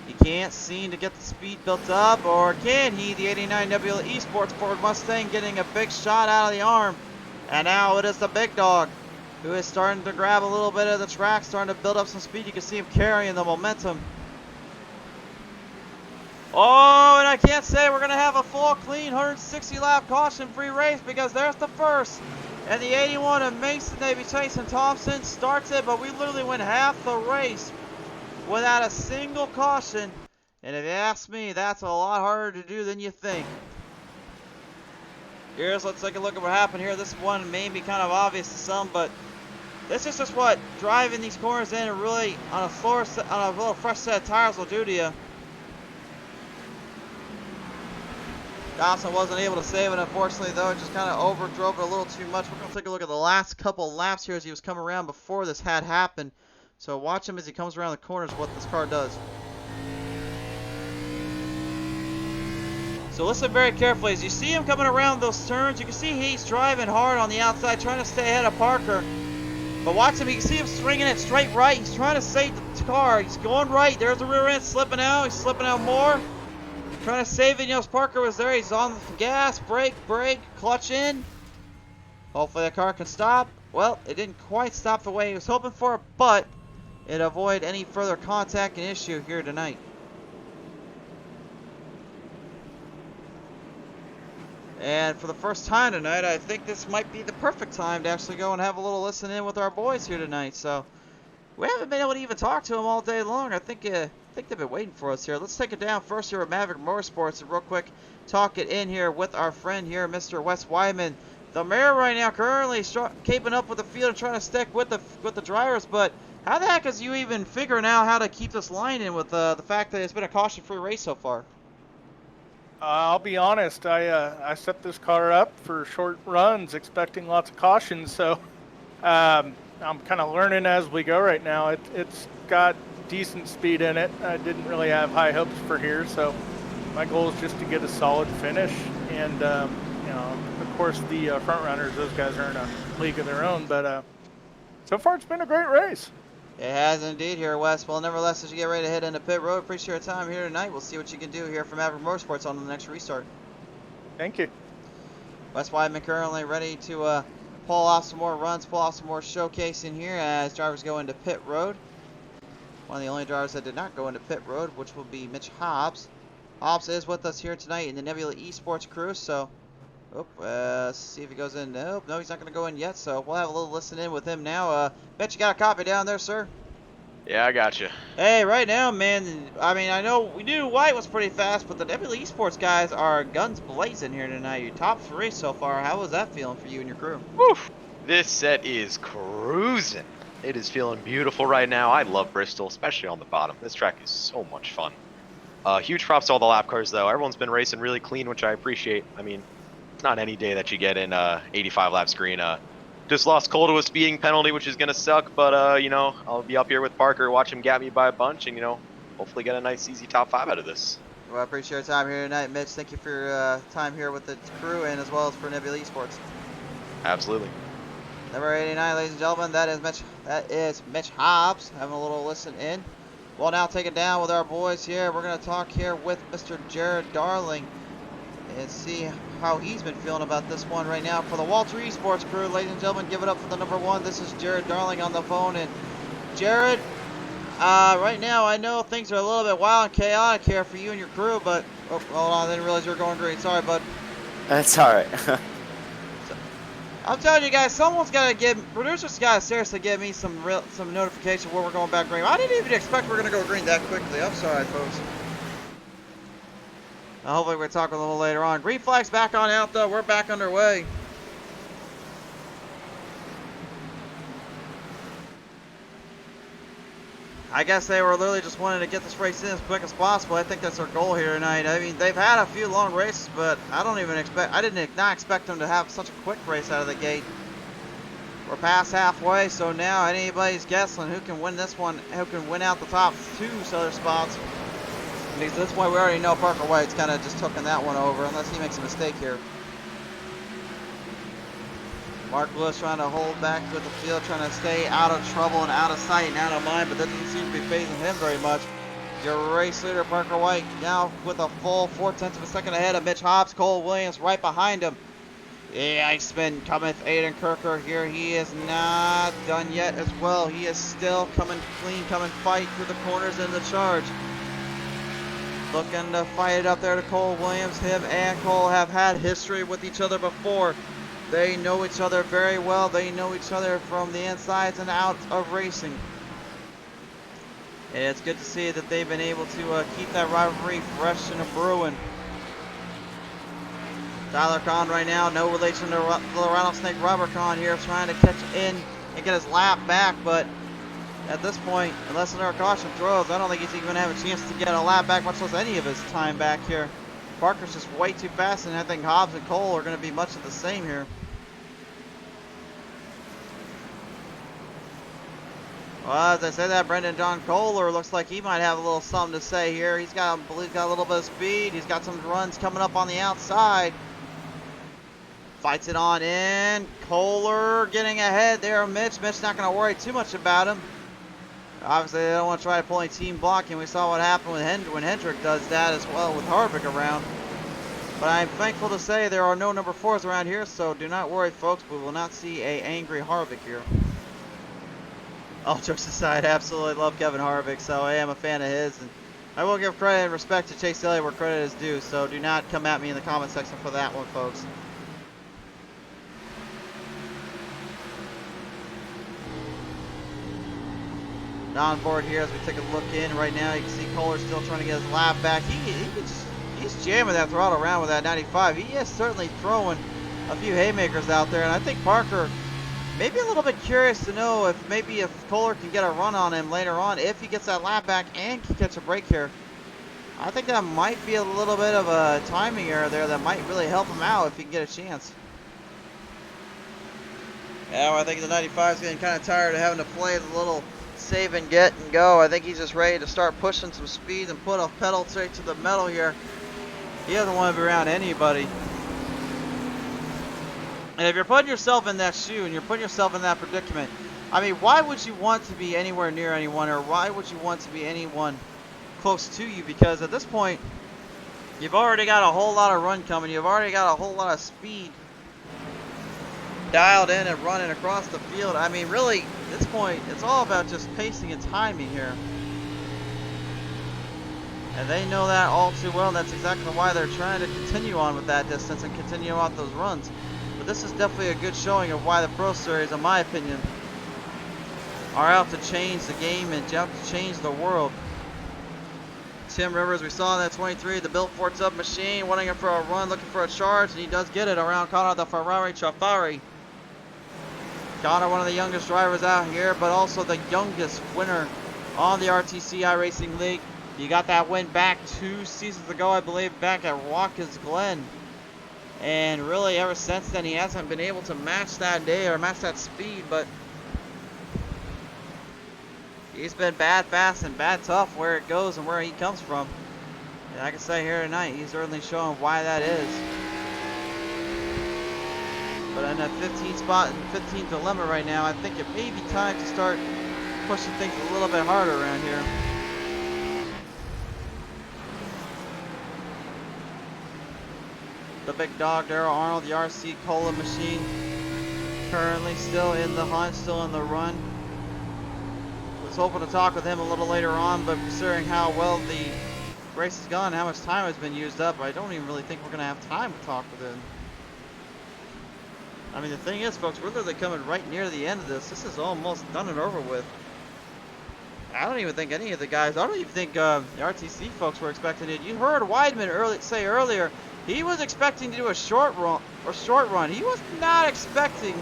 He can't seem to get the speed built up, or can he? The 89 Nebula Esports Ford Mustang getting a big shot out of the arm. And now it is the big dog who is starting to grab a little bit of the track, starting to build up some speed. You can see him carrying the momentum. Oh, and I can't say we're going to have a full, clean, 160-lap caution-free race, because there's the first. And the 81 of Mason Navy Tyson Thompson starts it, but we literally went half the race without a single caution. And if you ask me, that's a lot harder to do than you think. Let's take a look at what happened here. This one may be kind of obvious to some, but this is just what driving these corners in and really on a little fresh set of tires will do to you. Dawson wasn't able to save it, unfortunately, though. Just kind of overdrove it a little too much. We're going to take a look at the last couple laps here as he was coming around before this had happened. So watch him as he comes around the corners, what this car does. So listen very carefully. As you see him coming around those turns, you can see he's driving hard on the outside, trying to stay ahead of Parker. But watch him. You can see him swinging it straight right. He's trying to save the car. He's going right. There's the rear end slipping out. He's slipping out more. Trying to save it. You know, Parker was there. He's on the gas, brake, clutch in. Hopefully that car can stop. Well, it didn't quite stop the way he was hoping for, but it avoided any further contact and issue here tonight. And for the first time tonight, I think this might be the perfect time to actually go and have a little listen in with our boys here tonight. So we haven't been able to even talk to them all day long. I think they've been waiting for us here. Let's take it down first here at Maverick Motorsports and real quick talk it in here with our friend here, Mr. Wes Wyman. The mayor right now currently keeping up with the field and trying to stick with the drivers, but how the heck is you even figuring out how to keep this line in with the fact that it's been a caution-free race so far? I'll be honest, I set this car up for short runs expecting lots of cautions, so I'm kind of learning as we go right now. It's got decent speed in it. I didn't really have high hopes for here, so my goal is just to get a solid finish. And you know, of course, the front runners, those guys are in a league of their own, but so far it's been a great race. It has indeed here, Wes. Well, nevertheless, as you get ready to head into pit road, appreciate your time here tonight. We'll see what you can do here from Maverick Motorsports on the next restart. Thank you. Wes Wyman currently ready to pull off some more runs, pull off some more showcasing here as drivers go into pit road. One of the only drivers that did not go into pit road, which will be Mitch Hobbs. Hobbs is with us here tonight in the Nebula Esports crew, so let's see if he goes in. Nope, no, he's not going to go in yet, so we'll have a little listen in with him now. Bet you got a copy down there, sir. Yeah, I got you. Hey, right now, man, I mean, I know we knew White was pretty fast, but the Nebula Esports guys are guns blazing here tonight. Your top 3 so far. How was that feeling for you and your crew? Woof. This set is cruising. It is feeling beautiful right now. I love Bristol, especially on the bottom. This track is so much fun. Huge props to all the lap cars, though. Everyone's been racing really clean, which I appreciate. I mean, it's not any day that you get in 85 lap screen. Just lost Cole to a speeding penalty, which is going to suck, but, you know, I'll be up here with Parker, watch him gap me by a bunch, and, you know, hopefully get a nice, easy top 5 out of this. Well, I appreciate your time here tonight, Mitch. Thank you for your time here with the crew and as well as for Nebula Esports. Absolutely. Number 89, ladies and gentlemen, that is Mitch. That is Mitch Hobbs having a little listen in. We'll now take it down with our boys here. We're going to talk here with Mr. Jared Darling and see how he's been feeling about this one right now. For the Walter Esports crew, ladies and gentlemen, give it up for the number 1. This is Jared Darling on the phone. And Jared, right now I know things are a little bit wild and chaotic here for you and your crew, but oh, hold on, I didn't realize you were going green. Sorry, bud. That's alright. I'm telling you guys, someone's got to producers got to seriously give me some notification where we're going back green. I didn't even expect we're going to go green that quickly. I'm sorry, folks. Hopefully we'll talk a little later on. Green flag's back on out, though. We're back underway. I guess they were literally just wanting to get this race in as quick as possible. I think that's their goal here tonight. I mean, they've had a few long races, but I did not expect them to have such a quick race out of the gate. We're past halfway, so now anybody's guessing who can win this one, who can win out the top 2 other spots. Because at this point, we already know Parker White's kind of just taking that one over, unless he makes a mistake here. Mark Lewis trying to hold back with the field, trying to stay out of trouble and out of sight and out of mind, but that doesn't seem to be phasing him very much. Your race leader, Parker White, now with a full 4/10 of a second ahead of Mitch Hobbs. Cole Williams right behind him. The Iceman cometh Aiden Kirker here. He is not done yet as well. He is still coming clean, coming fight through the corners in the charge. Looking to fight it up there to Cole Williams. Him and Cole have had history with each other before. They know each other very well. They know each other from the insides and outs of racing. And it's good to see that they've been able to keep that rivalry fresh and brewing. Tyler Kahn right now, no relation to the Rattlesnake Robert Kahn here, trying to catch in and get his lap back, but at this point, unless there are caution throws, I don't think he's even going to have a chance to get a lap back, much less any of his time back here. Parker's just way too fast, and I think Hobbs and Cole are going to be much of the same here. Well, as I say that, Brendan John Kohler looks like he might have a little something to say here. He's got, I believe, got a little bit of speed. He's got some runs coming up on the outside. Fights it on in. Kohler getting ahead there. Mitch not going to worry too much about him. Obviously, they don't want to try to pull any team blocking. We saw what happened when Hendrick does that as well with Harvick around. But I'm thankful to say there are no number 4s around here, so do not worry, folks. We will not see a angry Harvick here. All jokes aside, I absolutely love Kevin Harvick, so I am a fan of his. And I will give credit and respect to Chase Elliott where credit is due, so do not come at me in the comment section for that one, folks. On board here as we take a look in right now, you can see Kohler still trying to get his lap back. He's jamming that throttle around with that 95. He is certainly throwing a few haymakers out there, and I think Parker maybe a little bit curious to know if Kohler can get a run on him later on, if he gets that lap back and can catch a break here. I think that might be a little bit of a timing error there that might really help him out if he can get a chance. Yeah, well, I think the 95 is getting kind of tired of having to play the little save and get and go. I think he's just ready to start pushing some speed and put a pedal straight to the metal here. He doesn't want to be around anybody. And if you're putting yourself in that shoe and you're putting yourself in that predicament, I mean, why would you want to be anywhere near anyone, or why would you want to be anyone close to you? Because at this point, you've already got a whole lot of run coming. You've already got a whole lot of speed dialed in and running across the field. I mean, really, at this point, it's all about just pacing and timing here. And they know that all too well, and that's exactly why they're trying to continue on with that distance and continue on those runs. But this is definitely a good showing of why the Pro Series, in my opinion, are out to change the game and out to change the world. Tim Rivers, we saw in that 23, the Built Ford sub machine, wanting him for a run, looking for a charge, and he does get it around Connor the Ferrari Chafari. Connor, one of the youngest drivers out here, but also the youngest winner on the RTC iRacing League. He got that win back 2 seasons ago, I believe, back at Watkins Glen. And really, ever since then, he hasn't been able to match that day or match that speed, but he's been bad fast and bad tough where it goes and where he comes from. And I can say here tonight, he's certainly showing why that is. But in that 15th spot and 15th dilemma right now, I think it may be time to start pushing things a little bit harder around here. The big dog, Darrell Arnold, the RC Cola machine, currently still in the hunt, still in the run. Was hoping to talk with him a little later on, but considering how well the race has gone, how much time has been used up, I don't even really think we're going to have time to talk with him. I mean, the thing is, folks, we're literally coming right near the end of this. This is almost done and over with. I don't even think any of the guys, I don't even think the RTC folks were expecting it. You heard Weidman say earlier, he was expecting to do a short run. He was not expecting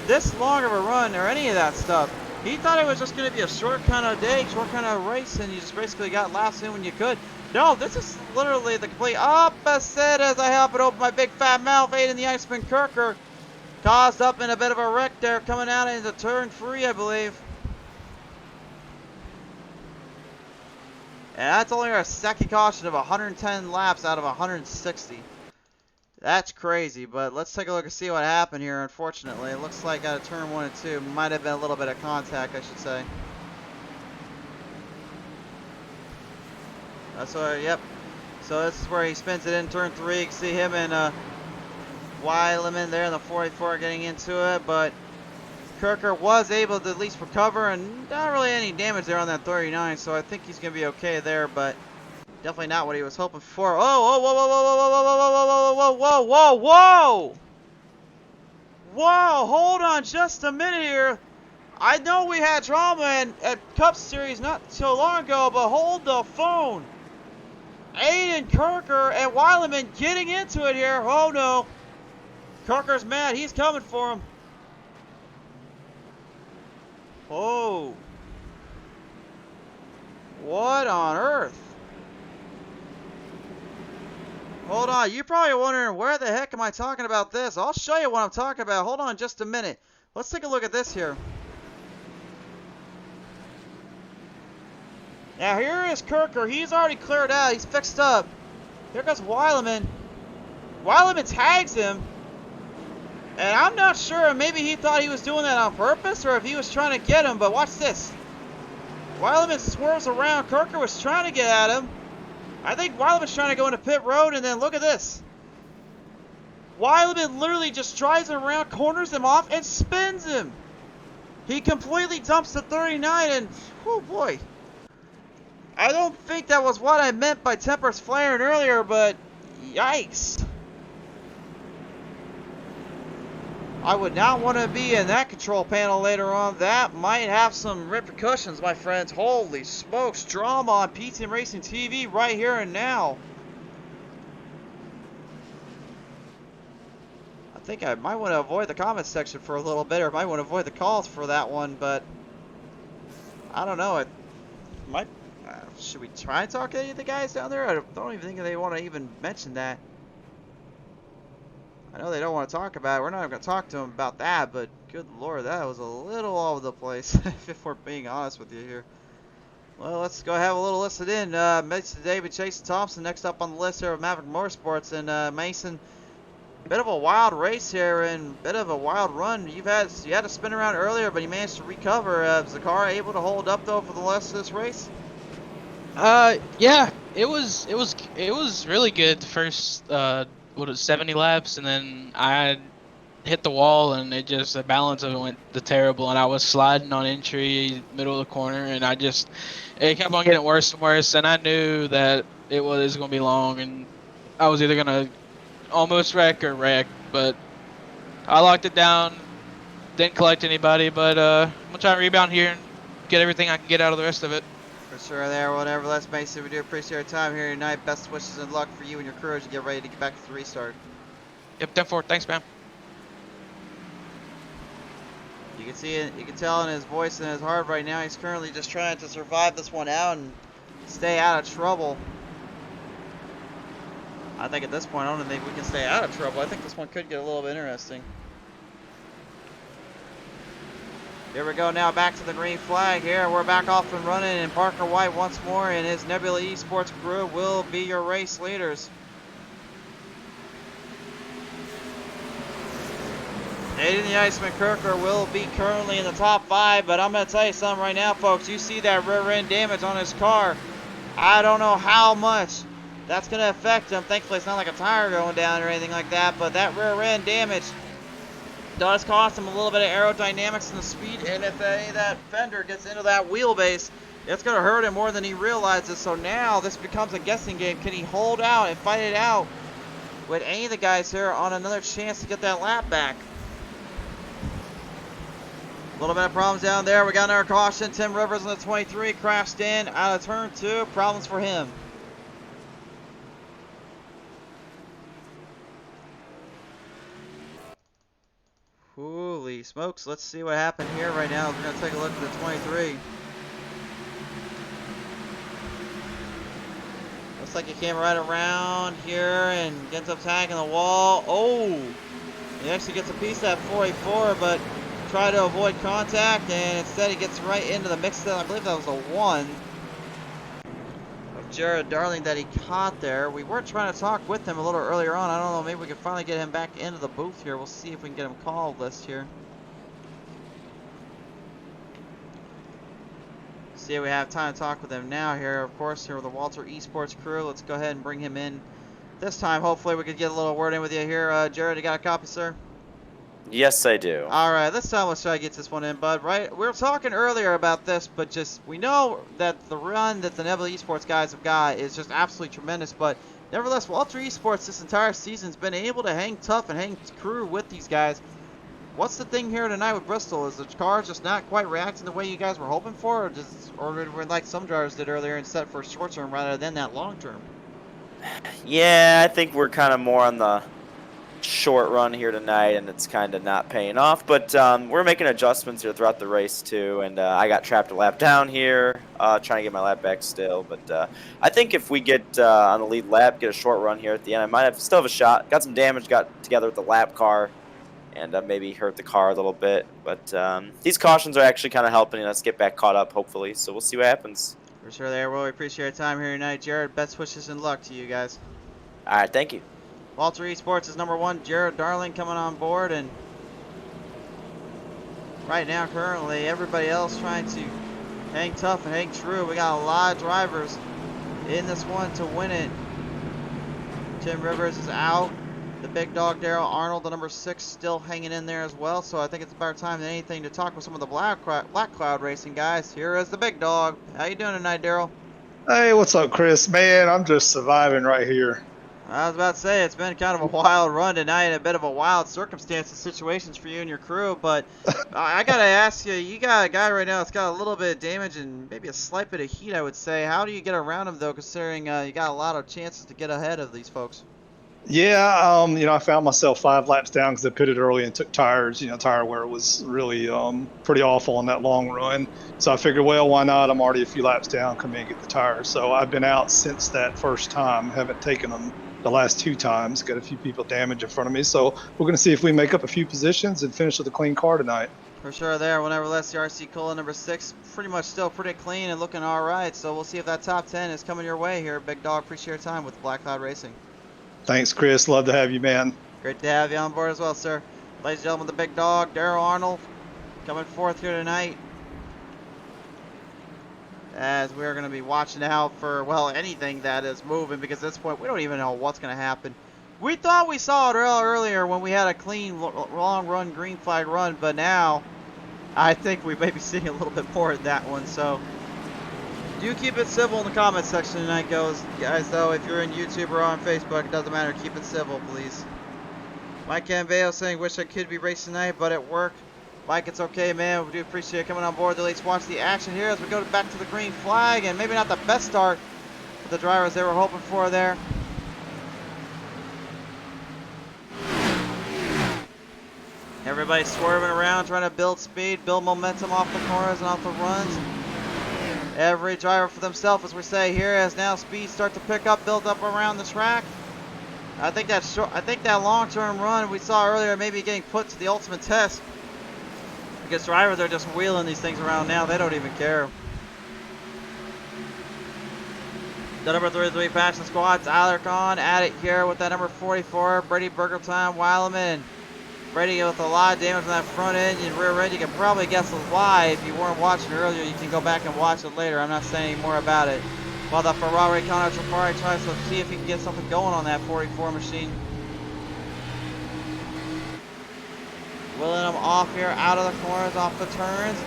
this long of a run or any of that stuff. He thought it was just going to be a short kind of day, short kind of race, and you just basically got laps in when you could. No, this is literally the complete opposite as I help it open my big fat mouth. Aiden the Iceman Kirker caused up in a bit of a wreck there coming out into turn 3, I believe. And that's only our second caution of 110 laps out of 160. That's crazy, but let's take a look and see what happened here. Unfortunately, it looks like out of turn 1 and 2, might have been a little bit of contact, I should say. That's where, yep. So this is where he spins it in turn 3. You can see him and Weileman there in the 44 getting into it, but Kirker was able to at least recover, and not really any damage there on that 39, so I think he's going to be okay there, but definitely not what he was hoping for. Oh, whoa, whoa, whoa, whoa, whoa, whoa, whoa, whoa, whoa, whoa, whoa! Whoa, hold on just a minute here. I know we had drama at Cup Series not so long ago, but hold the phone. Aiden Kirker and Weileman getting into it here. Oh, no. Kirker's mad. He's coming for him. Oh. What on earth? Hold on. You're probably wondering, where the heck am I talking about this? I'll show you what I'm talking about. Hold on just a minute. Let's take a look at this here. Now here is Kirker. He's already cleared out. He's fixed up. Here goes Weileman. Weileman tags him. And I'm not sure, maybe he thought he was doing that on purpose or if he was trying to get him, but watch this. Weileman swerves around. Kirker was trying to get at him. I think Weileman's trying to go into pit road, and then look at this. Weileman literally just drives him around, corners him off, and spins him. He completely dumps the 39, and oh boy. I don't think that was what I meant by tempers flaring earlier, but yikes. I would not want to be in that control panel later on. That might have some repercussions, my friends. Holy smokes, drama on PTM Racing TV right here and now. I think I might want to avoid the comments section for a little bit, or might want to avoid the calls for that one, but I don't know. It might. Should we try and talk to any of the guys down there? I don't even think they want to even mention that. I know they don't want to talk about it. We're not even going to talk to them about that, but good lord, that was a little all over the place, if we're being honest with you here. Well, let's go have a little listen in. Mason David, Jason Thompson next up on the list here with Maverick Motorsports. And Mason, bit of a wild race here and bit of a wild run. You had to spin around earlier, but you managed to recover. Was the car able to hold up, though, for the rest of this race? Yeah, it was really good the first 70 laps, and then I hit the wall, and the balance of it went terrible, and I was sliding on entry, middle of the corner, and it kept on getting worse and worse, and I knew that it was going to be long, and I was either going to almost wreck or wreck, but I locked it down, didn't collect anybody, but I'm going to try and rebound here and get everything I can get out of the rest of it. For sure there. Well, nevertheless, Mason, we do appreciate your time here tonight. Best wishes and luck for you and your crew as you get ready to get back to the restart. Yep, 10-4. Thanks, man. You can see it, you can tell in his voice and his heart right now, he's currently just trying to survive this one out and stay out of trouble. I think at this point, I don't think we can stay out of trouble. I think this one could get a little bit interesting. Here we go now, back to the green flag here. We're back off and running, and Parker White once more and his Nebula Esports crew will be your race leaders. Aiden the Iceman Kirker will be currently in the top 5, but I'm going to tell you something right now, folks. You see that rear end damage on his car. I don't know how much that's going to affect him. Thankfully, it's not like a tire going down or anything like that, but that rear end damage does cost him a little bit of aerodynamics and the speed, and if that fender gets into that wheelbase, it's going to hurt him more than he realizes. So now this becomes a guessing game. Can he hold out and fight it out with any of the guys here on another chance to get that lap back? A little bit of problems down there. We got another caution. Tim Rivers on the 23 crashed in out of turn 2. Problems for him. Holy smokes. Let's see what happened here right now. We're going to take a look at the 23. Looks like he came right around here and ends up tagging the wall. Oh! He actually gets a piece of that 484, but try to avoid contact, and instead he gets right into the mix. I believe that was a 1 of Jared Darling that he caught there. We were trying to talk with him a little earlier on. I don't know, maybe we can finally get him back into the booth here. We'll see if we can get him called list here. See if we have time to talk with him now here. Of course, here with the Walter Esports crew. Let's go ahead and bring him in. This time, hopefully we could get a little word in with you here. Jared, you got a copy, sir? Yes, I do. Alright, this time let's try to get this one in, bud. Right, we were talking earlier about this, but just, we know that the run that the Nebula Esports guys have got is just absolutely tremendous, but nevertheless, Walter Esports this entire season's been able to hang tough and hang crew with these guys. What's the thing here tonight with Bristol? Is the car just not quite reacting the way you guys were hoping for, or like some drivers did earlier and set for short term rather than that long term? Yeah, I think we're kind of more on the short run here tonight, and it's kind of not paying off. But we're making adjustments here throughout the race too, and I got trapped a lap down here, trying to get my lap back still. But I think if we get on the lead lap, get a short run here at the end, I might still have a shot. Got some damage, got together with the lap car, and maybe hurt the car a little bit. But these cautions are actually kind of helping us get back caught up, hopefully. So we'll see what happens. For sure there. Well, we appreciate your time here tonight, Jared. Best wishes and luck to you guys. All right, thank you. Walter Esports is number 1. Jared Darling coming on board, and right now, currently, everybody else trying to hang tough and hang true. We got a lot of drivers in this one to win it. Tim Rivers is out. The big dog Daryl Arnold, the number 6, still hanging in there as well. So I think it's about time than anything to talk with some of the Black Cloud Racing guys. Here is the big dog. How you doing tonight, Daryl? Hey, what's up, Chris? Man, I'm just surviving right here. I was about to say, it's been kind of a wild run tonight, a bit of a wild circumstances, situations for you and your crew, but I got to ask you, you got a guy right now that's got a little bit of damage and maybe a slight bit of heat, I would say. How do you get around him, though, considering you got a lot of chances to get ahead of these folks? Yeah, I found myself 5 laps down because I pitted early and took tires. Tire wear was really pretty awful on that long run. So I figured, well, why not? I'm already a few laps down, come in and get the tires. So I've been out since that first time, haven't taken them the last 2 times. Got a few people damaged in front of me. So we're going to see if we make up a few positions and finish with a clean car tonight. For sure there. Well, nevertheless, the RC Cola number 6, pretty much still pretty clean and looking all right. So we'll see if that top 10 is coming your way here. Big dog, appreciate your time with Black Cloud Racing. Thanks, Chris. Love to have you, man. Great to have you on board as well, sir. Ladies and gentlemen, the big dog, Daryl Arnold, coming forth here tonight. As we're going to be watching out for, well, anything that is moving, because at this point, we don't even know what's going to happen. We thought we saw it earlier when we had a clean, long run, green flag run, but now I think we may be seeing a little bit more in that one. So do keep it civil in the comment section tonight, guys, though. If you're in YouTube or on Facebook, it doesn't matter. Keep it civil, please. Mike Canveo saying, wish I could be racing tonight, but at work. Mike, it's okay, man. We do appreciate you coming on board. Let's watch the action here as we go back to the green flag, and maybe not the best start for the drivers they were hoping for there. Everybody swerving around, trying to build speed, build momentum off the corners and off the runs. Every driver for themselves, as we say here, as now speed start to pick up, build up around the track. I think that long-term run we saw earlier maybe getting put to the ultimate test. Because drivers are just wheeling these things around now. They don't even care. The number 33 Passion Squad, Tyler Kahn at it here with that number 44, Brady Burgertime, Weileman. Brady with a lot of damage on that front end and rear end. You can probably guess why if you weren't watching earlier. You can go back and watch it later. I'm not saying any more about it. While the Ferrari Connor Trapari tries to see if he can get something going on that 44 machine. Wheeling them off here, out of the corners, off the turns.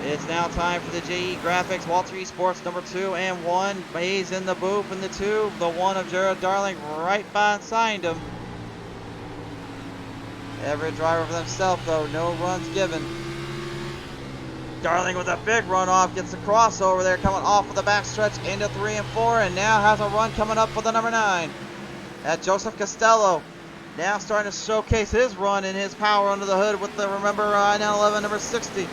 It's now time for the JE Graphics, Walter Esports number 2 and 1. Mays in the booth in the 2. The 1 of Jared Darling right beside him. Every driver for themselves though, no runs given. Darling with a big run off, gets the crossover there coming off of the backstretch into 3 and 4, and now has a run coming up for the number 9. At Joseph Costello. Now starting to showcase his run and his power under the hood with the, remember, 911 number 60.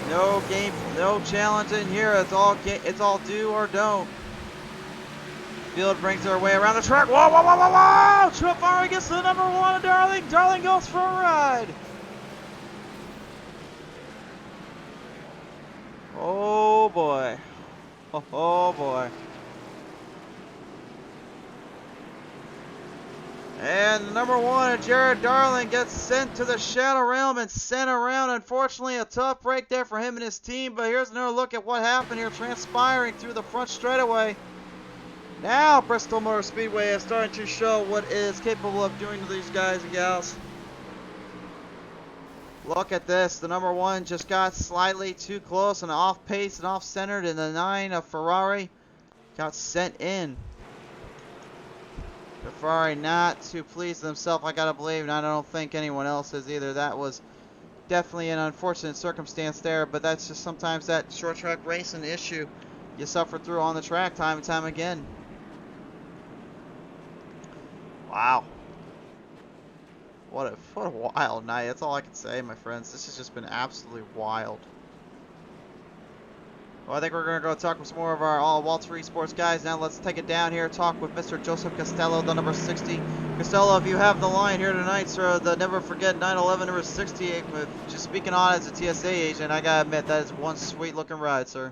No game, no challenge in here. It's all do or don't. Field brings their way around the track. Whoa, whoa, whoa, whoa, whoa! Trapari gets to the number 1 of Darling. Darling goes for a ride. Oh boy. Oh boy. And the number 1 of Jared Darling gets sent to the Shadow Realm and sent around. Unfortunately, a tough break there for him and his team. But here's another look at what happened here, transpiring through the front straightaway. Now Bristol Motor Speedway is starting to show what it is capable of doing to these guys and gals. Look at this. The number 1 just got slightly too close and off pace and off centered, and the 9 of Ferrari got sent in. Ferrari not too pleased with himself, I gotta believe, and I don't think anyone else is either. That was definitely an unfortunate circumstance there, but that's just sometimes that short track racing issue you suffer through on the track time and time again. Wow. What a wild night. That's all I can say, my friends. This has just been absolutely wild. Well, I think we're going to go talk with some more of our Walter Esports guys. Now let's take it down here, talk with Mr. Joseph Costello, the number 60. Costello, if you have the line here tonight, sir, the never forget 911 number 60. Just speaking on as a TSA agent, I got to admit, that is one sweet looking ride, sir.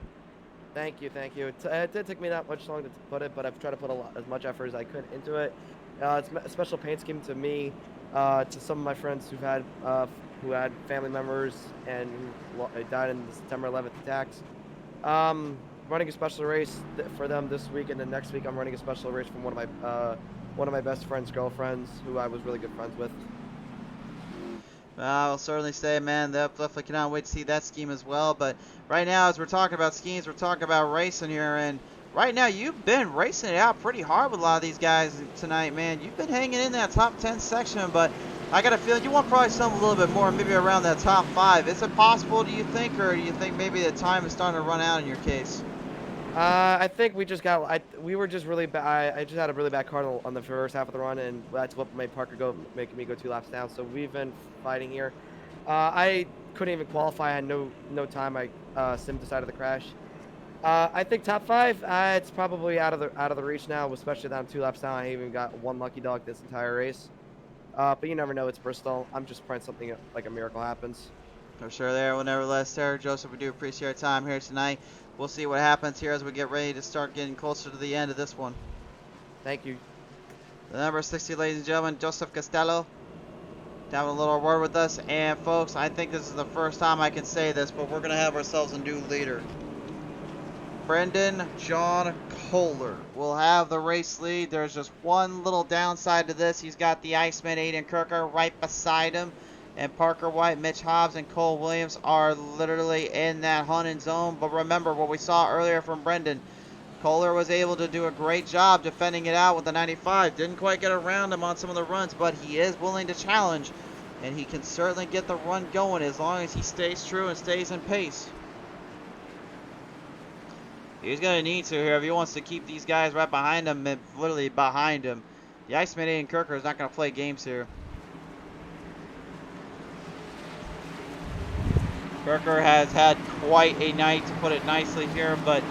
Thank you, thank you. It did take me that much long to put it, but I've tried to put as much effort as I could into it. It's a special paint scheme to me, to some of my friends who had family members and who died in the September 11th attacks. Running a special race for them this week, and then next week I'm running a special race from one of my best friend's girlfriends, who I was really good friends with. I will certainly say, man, definitely cannot wait to see that scheme as well. But right now, as we're talking about schemes, we're talking about racing here, and right now you've been racing it out pretty hard with a lot of these guys tonight, man. You've been hanging in that top 10 section, but I got a feeling you want probably something a little bit more, maybe around that top 5. Is it possible, do you think, or do you think maybe the time is starting to run out in your case? I think we just got. We were just really bad. I just had a really bad car on the first half of the run, and that's what made Parker making me go 2 laps down. So we've been fighting here. I couldn't even qualify. I had no time. Sim decided to crash. I think top 5. It's probably out of the reach now, especially that I'm 2 laps down. I even got 1 lucky dog this entire race. But you never know. It's Bristol. I'm just praying something like a miracle happens. For sure there. Well, nevertheless, Sarah, Joseph, we do appreciate your time here tonight. We'll see what happens here as we get ready to start getting closer to the end of this one. Thank you. The number 60, ladies and gentlemen, Joseph Costello, having a little word with us. And folks, I think this is the first time I can say this, but we're going to have ourselves a new leader. Brendan John Kohler will have the race lead. There's just one little downside to this. He's got the Iceman Aiden Kirker right beside him. And Parker White, Mitch Hobbs, and Cole Williams are literally in that hunting zone. But remember what we saw earlier from Brendan. Kohler was able to do a great job defending it out with the 95. Didn't quite get around him on some of the runs, but he is willing to challenge. And he can certainly get the run going as long as he stays true and stays in pace. He's going to need to here if he wants to keep these guys right behind him, and literally behind him. The Iceman Aiden Kirker is not going to play games here. Kirker has had quite a night, to put it nicely here, but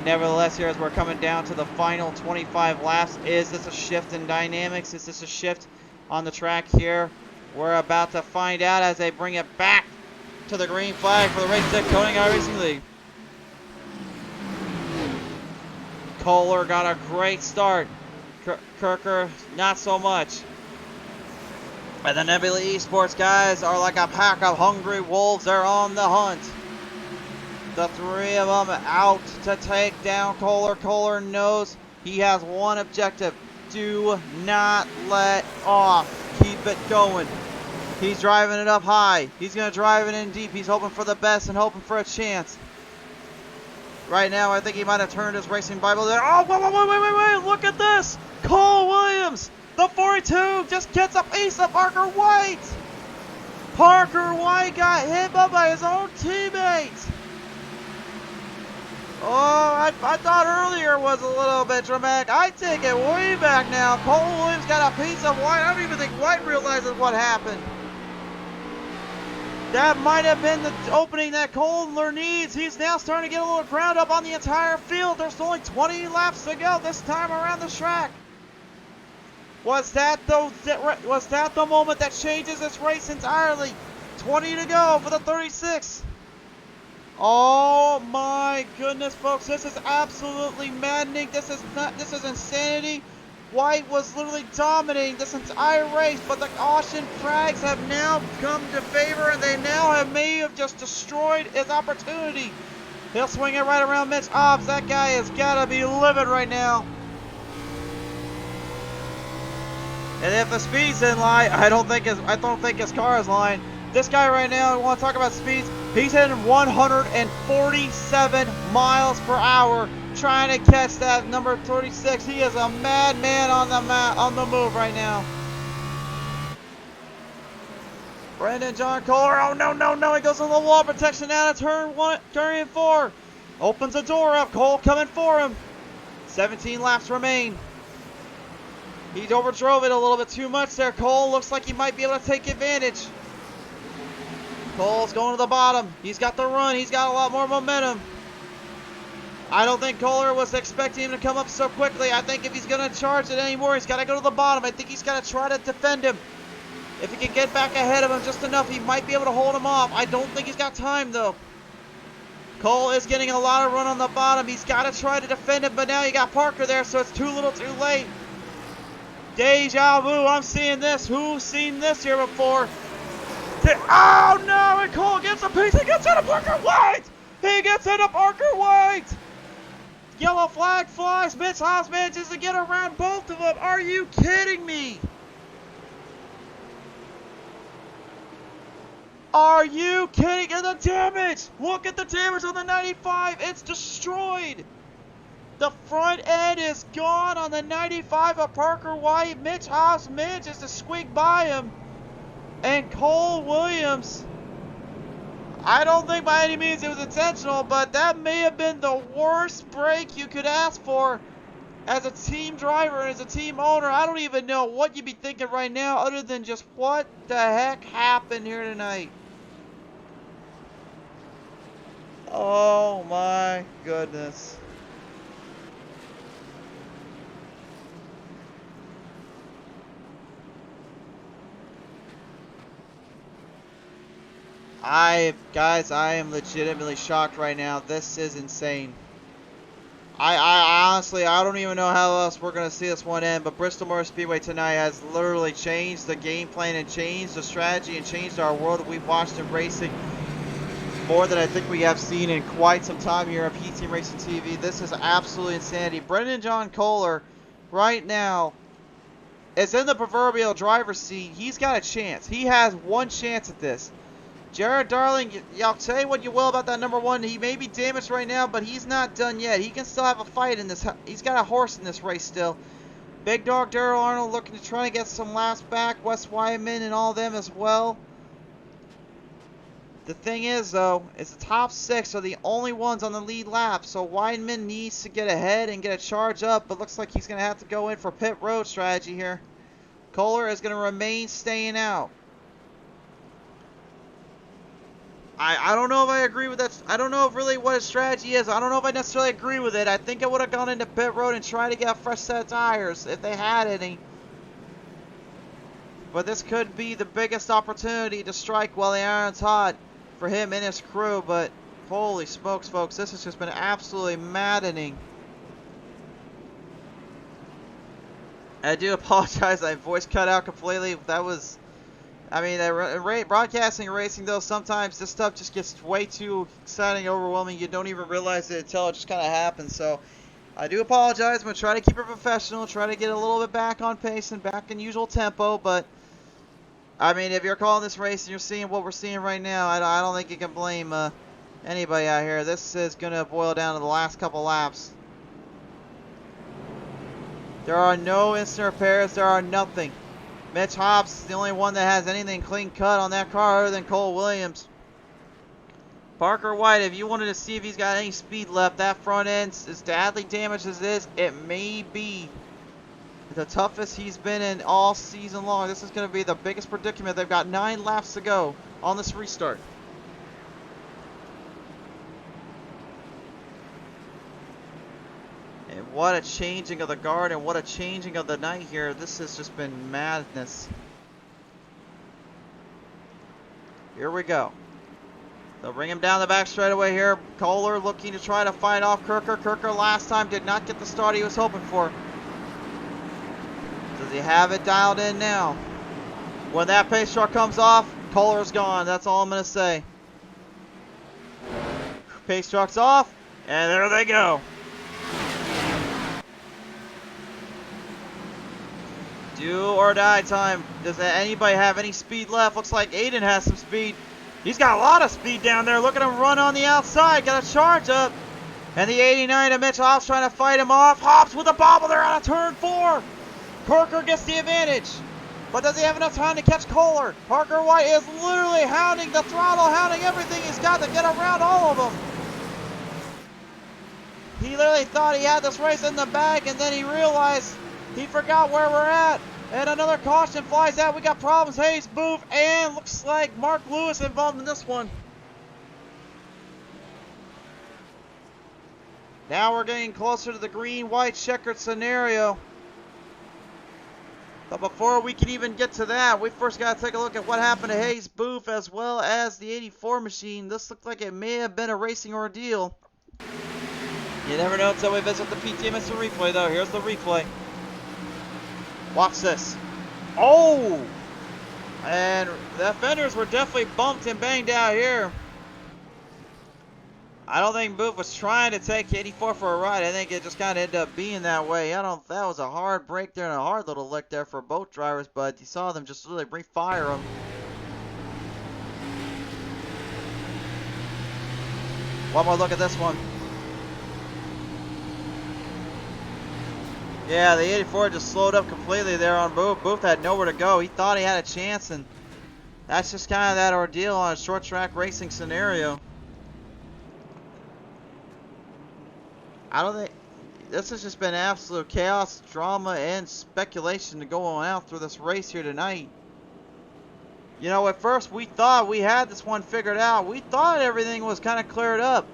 nevertheless here as we're coming down to the final 25 laps, is this a shift in dynamics? Is this a shift on the track here? We're about to find out as they bring it back to the green flag for the race to Koenig iRacing League. Kohler got a great start. Kirker, not so much. And the Nebula Esports guys are like a pack of hungry wolves. They're on the hunt. The three of them out to take down Kohler. Kohler knows he has one objective. Do not let off. Keep it going. He's driving it up high. He's going to drive it in deep. He's hoping for the best and hoping for a chance. Right now, I think he might have turned his racing Bible there. Oh, wait. Look at this. Cole Williams, the 42, just gets a piece of Parker White. Parker White got hit by his own teammate. Oh, I thought earlier was a little bit dramatic. I take it way back now. Cole Williams got a piece of White. I don't even think White realizes what happened. That might have been the opening that Kohler needs. He's now starting to get a little ground up on the entire field. There's only 20 laps to go this time around the track. Was that the moment that changes this race entirely? 20 to go for the 36. Oh my goodness, folks! This is absolutely maddening. This is insanity. White was literally dominating this entire race, but the caution flags have now come to favor, and they now may have just destroyed his opportunity. He'll swing it right around Mitch Hobbs. That guy has got to be livid right now. And if the speed's in line, I don't think his car is lying. This guy right now, I want to talk about speeds. He's hitting 147 miles per hour trying to catch that number 36. He is a madman on the move right now. Brendan John Kohler. Oh no. He goes on the wall protection out of turn 4. Opens the door up. Cole coming for him. 17 laps remain. He overdrove it a little bit too much there. Cole looks like he might be able to take advantage. Cole's going to the bottom. He's got the run. He's got a lot more momentum. I don't think Kohler was expecting him to come up so quickly. I think if he's going to charge it anymore, he's got to go to the bottom. I think he's got to try to defend him. If he can get back ahead of him just enough, he might be able to hold him off. I don't think he's got time, though. Cole is getting a lot of run on the bottom. He's got to try to defend him, but now you got Parker there, so it's too little too late. Deja vu, I'm seeing this. Who's seen this here before? Oh no, and Cole gets a piece. He gets into Parker White! He gets into Parker White! Yellow flag flies. Mitch Hobbs manages to get around both of them. Are you kidding me? Are you kidding? And the damage! Look at the damage on the 95. It's destroyed. The front end is gone on the 95 of Parker White. Mitch Hobbs manages to squeak by him. And Cole Williams, I don't think by any means it was intentional, but that may have been the worst break you could ask for as a team driver and as a team owner. I don't even know what you'd be thinking right now other than just what the heck happened here tonight. Oh my goodness. Guys, I am legitimately shocked right now. This is insane. I honestly, I don't even know how else we're going to see this one end, but Bristol Motor Speedway tonight has literally changed the game plan and changed the strategy and changed our world that we've watched in racing more than I think we have seen in quite some time here on PTM Racing TV. This is absolutely insanity. Brendan John Kohler right now is in the proverbial driver's seat. He's got a chance. He has one chance at this. Jared Darling, y'all say what you will about that number 1. He may be damaged right now, but he's not done yet. He can still have a fight in this. He's got a horse in this race still. Big Dog Darrell Arnold looking to try to get some laps back. Wes Wyman and all them as well. The thing is, though, is the top 6 are the only ones on the lead lap. So Wyman needs to get ahead and get a charge up, but looks like he's going to have to go in for pit road strategy here. Kohler is going to remain staying out. I don't know if I agree with that. I don't know if really what his strategy is. I don't know if I necessarily agree with it. I think I would have gone into pit road and tried to get a fresh set of tires if they had any. But this could be the biggest opportunity to strike while the iron's hot for him and his crew, but holy smokes, folks, this has just been absolutely maddening. I do apologize, my voice cut out completely. That was, I mean, broadcasting and racing, though, sometimes this stuff just gets way too exciting, overwhelming. You don't even realize it until it just kind of happens. So I do apologize. I'm going to try to keep it professional, try to get a little bit back on pace and back in usual tempo. But, I mean, if you're calling this race and you're seeing what we're seeing right now, I don't think you can blame anybody out here. This is going to boil down to the last couple laps. There are no instant repairs. There are nothing. Mitch Hobbs is the only one that has anything clean cut on that car other than Cole Williams. Parker White, if you wanted to see if he's got any speed left, that front end, as badly damaged as it is, it may be the toughest he's been in all season long. This is going to be the biggest predicament. They've got 9 laps to go on this restart. And what a changing of the guard and what a changing of the night here. This has just been madness. Here we go. They'll bring him down the back straightaway here. Kohler looking to try to fight off Kirker. Kirker last time did not get the start he was hoping for. Does he have it dialed in now? When that pace truck comes off, Kohler's gone. That's all I'm going to say. Pace truck's off, and there they go. Do or die time. Does anybody have any speed left? Looks like Aiden has some speed. He's got a lot of speed down there. Look at him run on the outside. Got a charge up. And the 89 of Mitch Hobbs trying to fight him off. Hobbs with a bobble there out of turn 4. Parker gets the advantage. But does he have enough time to catch Kohler? Parker White is literally hounding the throttle, hounding everything he's got to get around all of them. He literally thought he had this race in the bag, and then he realized he forgot where we're at. And another caution flies out. We got problems. Hayes, Booth, and looks like Mark Lewis involved in this one. Now we're getting closer to the green-white checkered scenario. But before we can even get to that, we first got to take a look at what happened to Hayes, Booth, as well as the 84 machine. This looked like it may have been a racing ordeal. You never know until we visit the PTM replay, though. Here's the replay. Watch this. Oh! And the fenders were definitely bumped and banged out here. I don't think Booth was trying to take 84 for a ride. I think it just kind of ended up being that way. That was a hard break there and a hard little lick there for both drivers, but you saw them just really refire them. One more look at this one. Yeah, the 84 just slowed up completely there on Booth. Booth had nowhere to go. He thought he had a chance, and that's just kind of that ordeal on a short track racing scenario. I don't think this has just been absolute chaos, drama, and speculation to go on out through this race here tonight. You know, at first we thought we had this one figured out. We thought everything was kind of cleared up.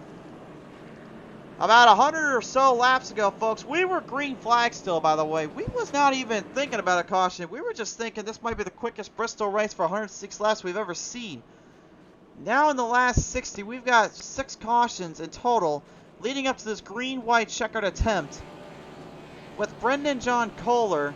About 100 or so laps ago, folks, we were green flag still, by the way. We was not even thinking about a caution. We were just thinking this might be the quickest Bristol race for 106 laps we've ever seen. Now in the last 60, we've got 6 cautions in total, leading up to this green-white checkered attempt, with Brendan John Kohler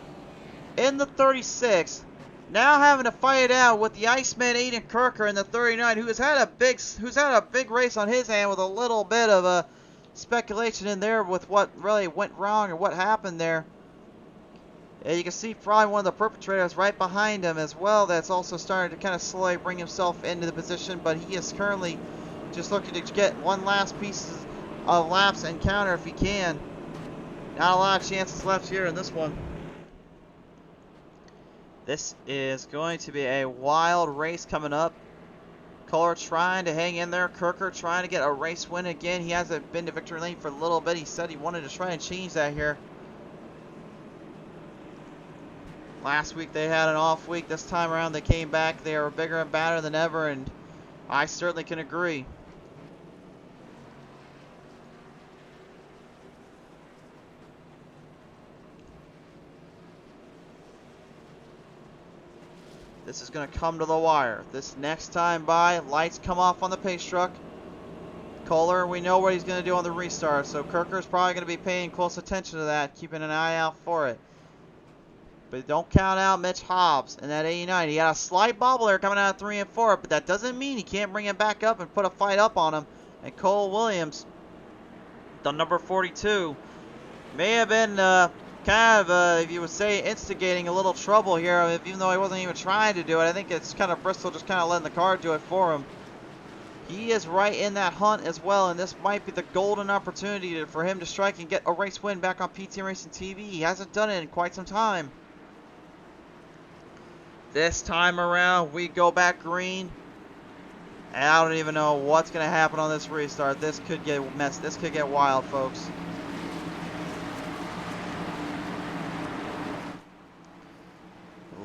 in the 36, now having to fight it out with the Iceman Aiden Kirker in the 39, who's had a big race on his hand with a little bit of a speculation in there with what really went wrong or what happened there. And you can see probably one of the perpetrators right behind him as well, that's also starting to kind of slowly bring himself into the position, but he is currently just looking to get one last piece of laps and counter if he can. Not a lot of chances left here in this one. This is going to be a wild race coming up. Kohler trying to hang in there. Kirker trying to get a race win again. He hasn't been to victory lane for a little bit. He said he wanted to try and change that here. Last week they had an off week. This time around they came back. They are bigger and badder than ever, and I certainly can agree. This is going to come to the wire. This next time by, lights come off on the pace truck. Kohler, we know what he's going to do on the restart, so Kirker's probably going to be paying close attention to that, keeping an eye out for it. But don't count out Mitch Hobbs in that 89. He got a slight bobble there coming out of 3 and 4, but that doesn't mean he can't bring him back up and put a fight up on him. And Cole Williams, the number 42, may have been if you would say, instigating a little trouble here, even though he wasn't even trying to do it. I think it's kind of Bristol just kind of letting the car do it for him. He is right in that hunt as well, and this might be the golden opportunity for him to strike and get a race win back on PTM Racing TV. He hasn't done it in quite some time. This time around, we go back green. And I don't even know what's going to happen on this restart. This could get messed. This could get wild, folks.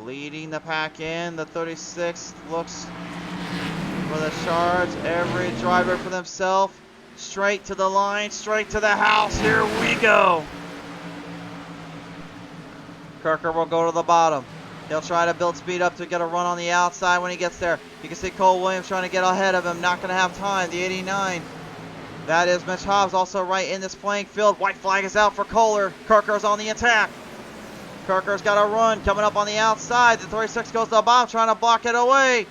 Leading the pack in, the 36 looks for the charge. Every driver for themselves. Straight to the line, straight to the house. Here we go. Kirker will go to the bottom. He'll try to build speed up to get a run on the outside when he gets there. You can see Cole Williams trying to get ahead of him. Not going to have time. The 89. That is Mitch Hobbs also right in this playing field. White flag is out for Kohler. Kirker's on the attack. Kirker's got a run coming up on the outside. The 36 goes to the bottom trying to block it away.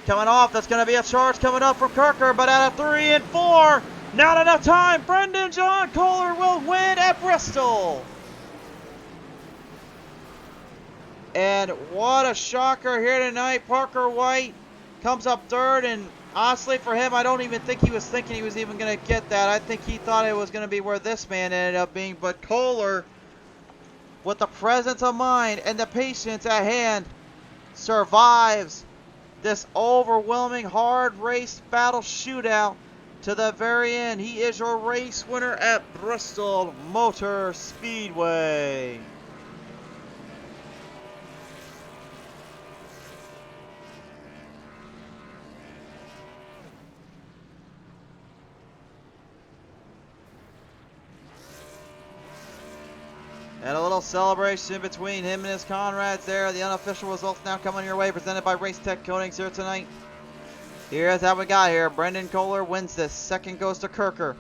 Coming off, that's going to be a charge coming up from Kirker, but out of 3 and 4, not enough time. Brendan John Kohler will win at Bristol. And what a shocker here tonight. Parker White comes up third, and honestly for him, I don't even think he was thinking he was even going to get that. I think he thought it was going to be where this man ended up being, but Kohler, with the presence of mind and the patience at hand, survives this overwhelming hard race battle shootout to the very end. He is your race winner at Bristol Motor Speedway. And a little celebration between him and his comrades there. The unofficial results now coming your way, presented by Race Tech Coatings here tonight. Here's how we got here. Brendan Kohler wins this. Second goes to Kirker.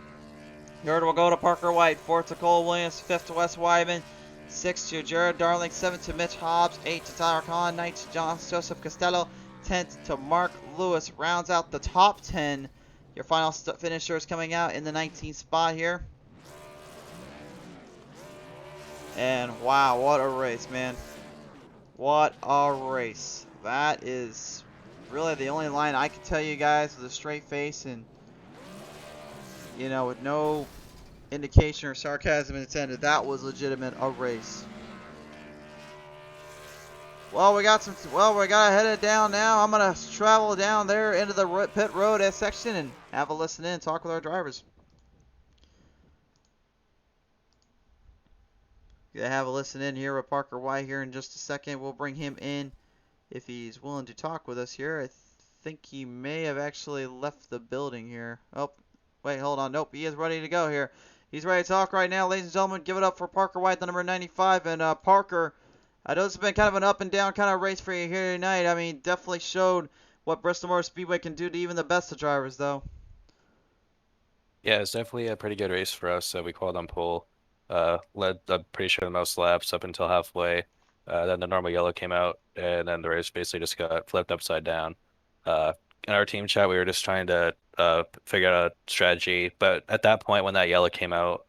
Third will go to Parker White. Fourth to Cole Williams. Fifth to Wes Wyman. Sixth to Jared Darling. Seventh to Mitch Hobbs. Eighth to Tyler Kahn. Ninth to Joseph Costello. 10th to Mark Lewis. Rounds out the top 10. Your final finishers coming out in the 19th spot here. And wow, what a race, man. What a race. That is really the only line I can tell you guys with a straight face and, you know, with no indication or sarcasm intended. That was legitimate a race. Well, we got head it down now. I'm going to travel down there into the pit road section and have a listen in and talk with our drivers. Gonna have a listen in here with Parker White here in just a second. We'll bring him in if he's willing to talk with us here. I think he may have actually left the building here. Oh, wait, hold on. Nope, he is ready to go here. He's ready to talk right now, ladies and gentlemen. Give it up for Parker White, the number 95. And Parker, I know it's been kind of an up and down kind of race for you here tonight. I mean, definitely showed what Bristol Motor Speedway can do to even the best of drivers, though. Yeah, it's definitely a pretty good race for us. We qualified on pole. Led, I'm pretty sure, the most laps up until halfway. Then the normal yellow came out, and then the race basically just got flipped upside down. In our team chat, we were just trying to figure out a strategy. But at that point, when that yellow came out,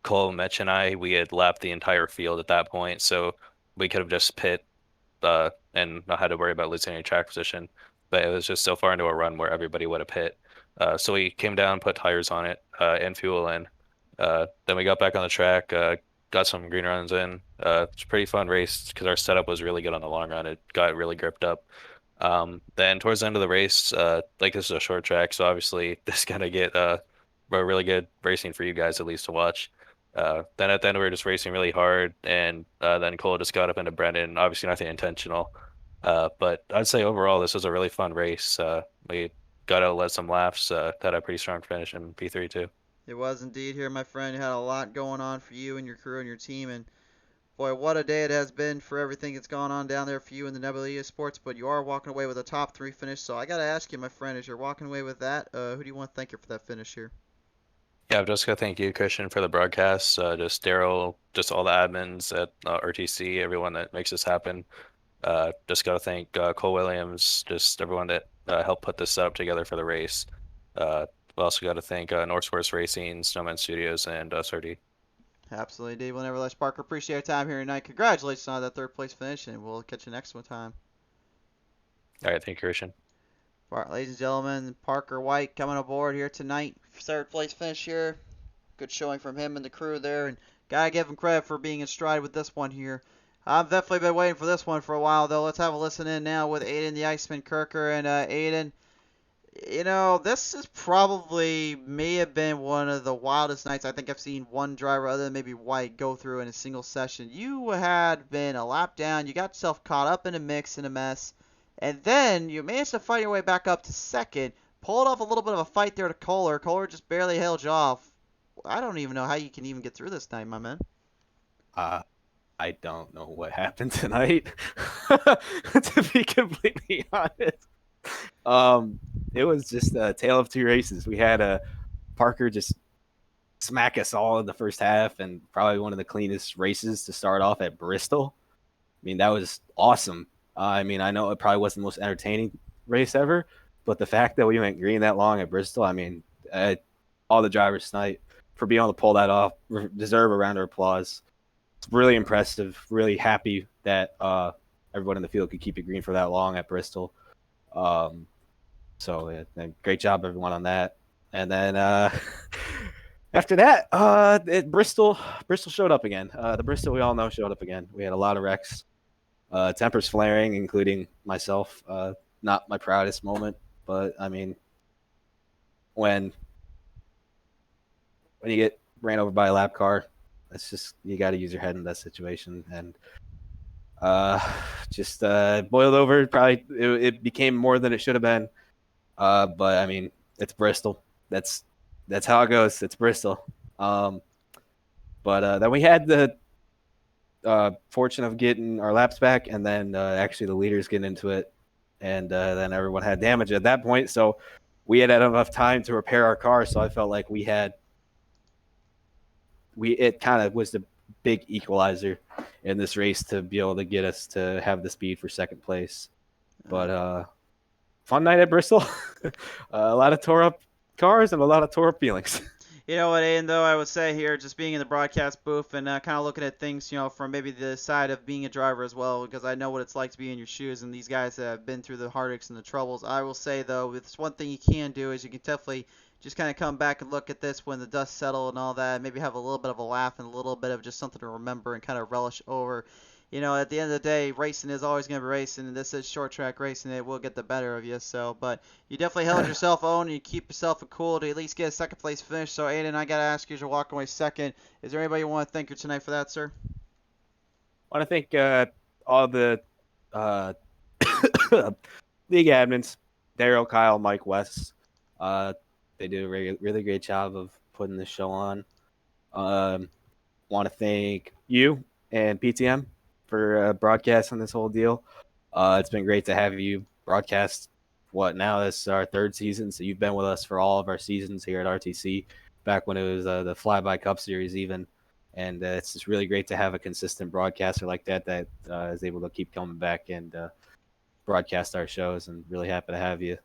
Cole, Mitch, and we had lapped the entire field at that point, so we could have just pit and not had to worry about losing any track position. But it was just so far into a run where everybody would have pit. So we came down, put tires on it, and fuel in. Then we got back on the track, got some green runs in. It's a pretty fun race because our setup was really good on the long run. It got really gripped up. Then towards the end of the race, like this is a short track, so obviously this is gonna get a really good racing for you guys at least to watch. Then at the end we were just racing really hard, and then Cole just got up into Brendan. Obviously nothing intentional, but I'd say overall this was a really fun race. We got to let some laps. Had a pretty strong finish in P3 too. It was indeed here, my friend. You had a lot going on for you and your crew and your team, and Boy, what a day it has been for everything that's gone on down there for you in the WE Sports, but you are walking away with a top 3 finish, so I got to ask you, my friend, as you're walking away with that, who do you want to thank you for that finish here? Yeah, I'm just gonna thank you, Christian, for the broadcast. Just Daryl, just all the admins at RTC, everyone that makes this happen. Just gotta thank Cole Williams, just everyone that helped put this setup together for the race. We also gotta thank North Sports Racing, Snowman Studios, and Surdy. Absolutely, Dave. We'll never let Parker. Appreciate your time here tonight. Congratulations on that 3rd place finish, and we'll catch you next one time. All right, thank you, Christian. Ladies and gentlemen, Parker White coming aboard here tonight. 3rd place finish here. Good showing from him and the crew there, and gotta give him credit for being in stride with this one here. I've definitely been waiting for this one for a while, though. Let's have a listen in now with Aiden the Iceman Kirker. And Aiden, you know, this is probably may have been one of the wildest nights I think I've seen one driver other than maybe White go through in a single session. You had been a lap down. You got yourself caught up in a mix and a mess. And then you managed to fight your way back up to 2nd. Pulled off a little bit of a fight there to Kohler. Kohler just barely held you off. I don't even know how you can even get through this night, my man. I don't know what happened tonight, to be completely honest. It was just a tale of 2 races. We had Parker just smack us all in the first half, and probably one of the cleanest races to start off at Bristol. I mean, that was awesome. I mean, I know it probably wasn't the most entertaining race ever, but the fact that we went green that long at Bristol, I mean, all the drivers tonight for being able to pull that off deserve a round of applause. It's really impressive. Really happy that everyone in the field could keep it green for that long at Bristol. So yeah, great job everyone on that. And then after that, Bristol showed up again. The Bristol we all know showed up again. We had a lot of wrecks, tempers flaring, including myself. Not my proudest moment, but I mean, when you get ran over by a lap car, it's just you got to use your head in that situation, and just boiled over. Probably it became more than it should have been, but I mean, it's Bristol. That's how it goes. It's Bristol. But then we had the fortune of getting our laps back, and then actually the leaders getting into it, and then everyone had damage at that point. So we had enough time to repair our car. So I felt like it kind of was the big equalizer in this race to be able to get us to have the speed for 2nd place. But fun night at Bristol. A lot of tore up cars and a lot of tore up feelings. You know what, Aiden, though, I would say here, just being in the broadcast booth and kind of looking at things, you know, from maybe the side of being a driver as well, because I know what it's like to be in your shoes, and these guys have been through the heartaches and the troubles. I will say, though, it's one thing you can do is you can definitely just kind of come back and look at this when the dust settles and all that, maybe have a little bit of a laugh and a little bit of just something to remember and kind of relish over. You know, at the end of the day, racing is always going to be racing, and this is short track racing. It will get the better of you. So, but you definitely held yourself on, and you keep yourself cool to at least get a 2nd place finish. So, Aiden, I got to ask you, as you're walking away 2nd, is there anybody you want to thank you tonight for that, sir? I want to thank all the league admins, Daryl, Kyle, Mike, Wes. They do a really great job of putting this show on. Want to thank you and PTM for broadcasting this whole deal. It's been great to have you broadcast. This is our 3rd season, so you've been with us for all of our seasons here at RTC, back when it was the Flyby Cup Series even. And it's just really great to have a consistent broadcaster like that is able to keep coming back and broadcast our shows, and really happy to have you.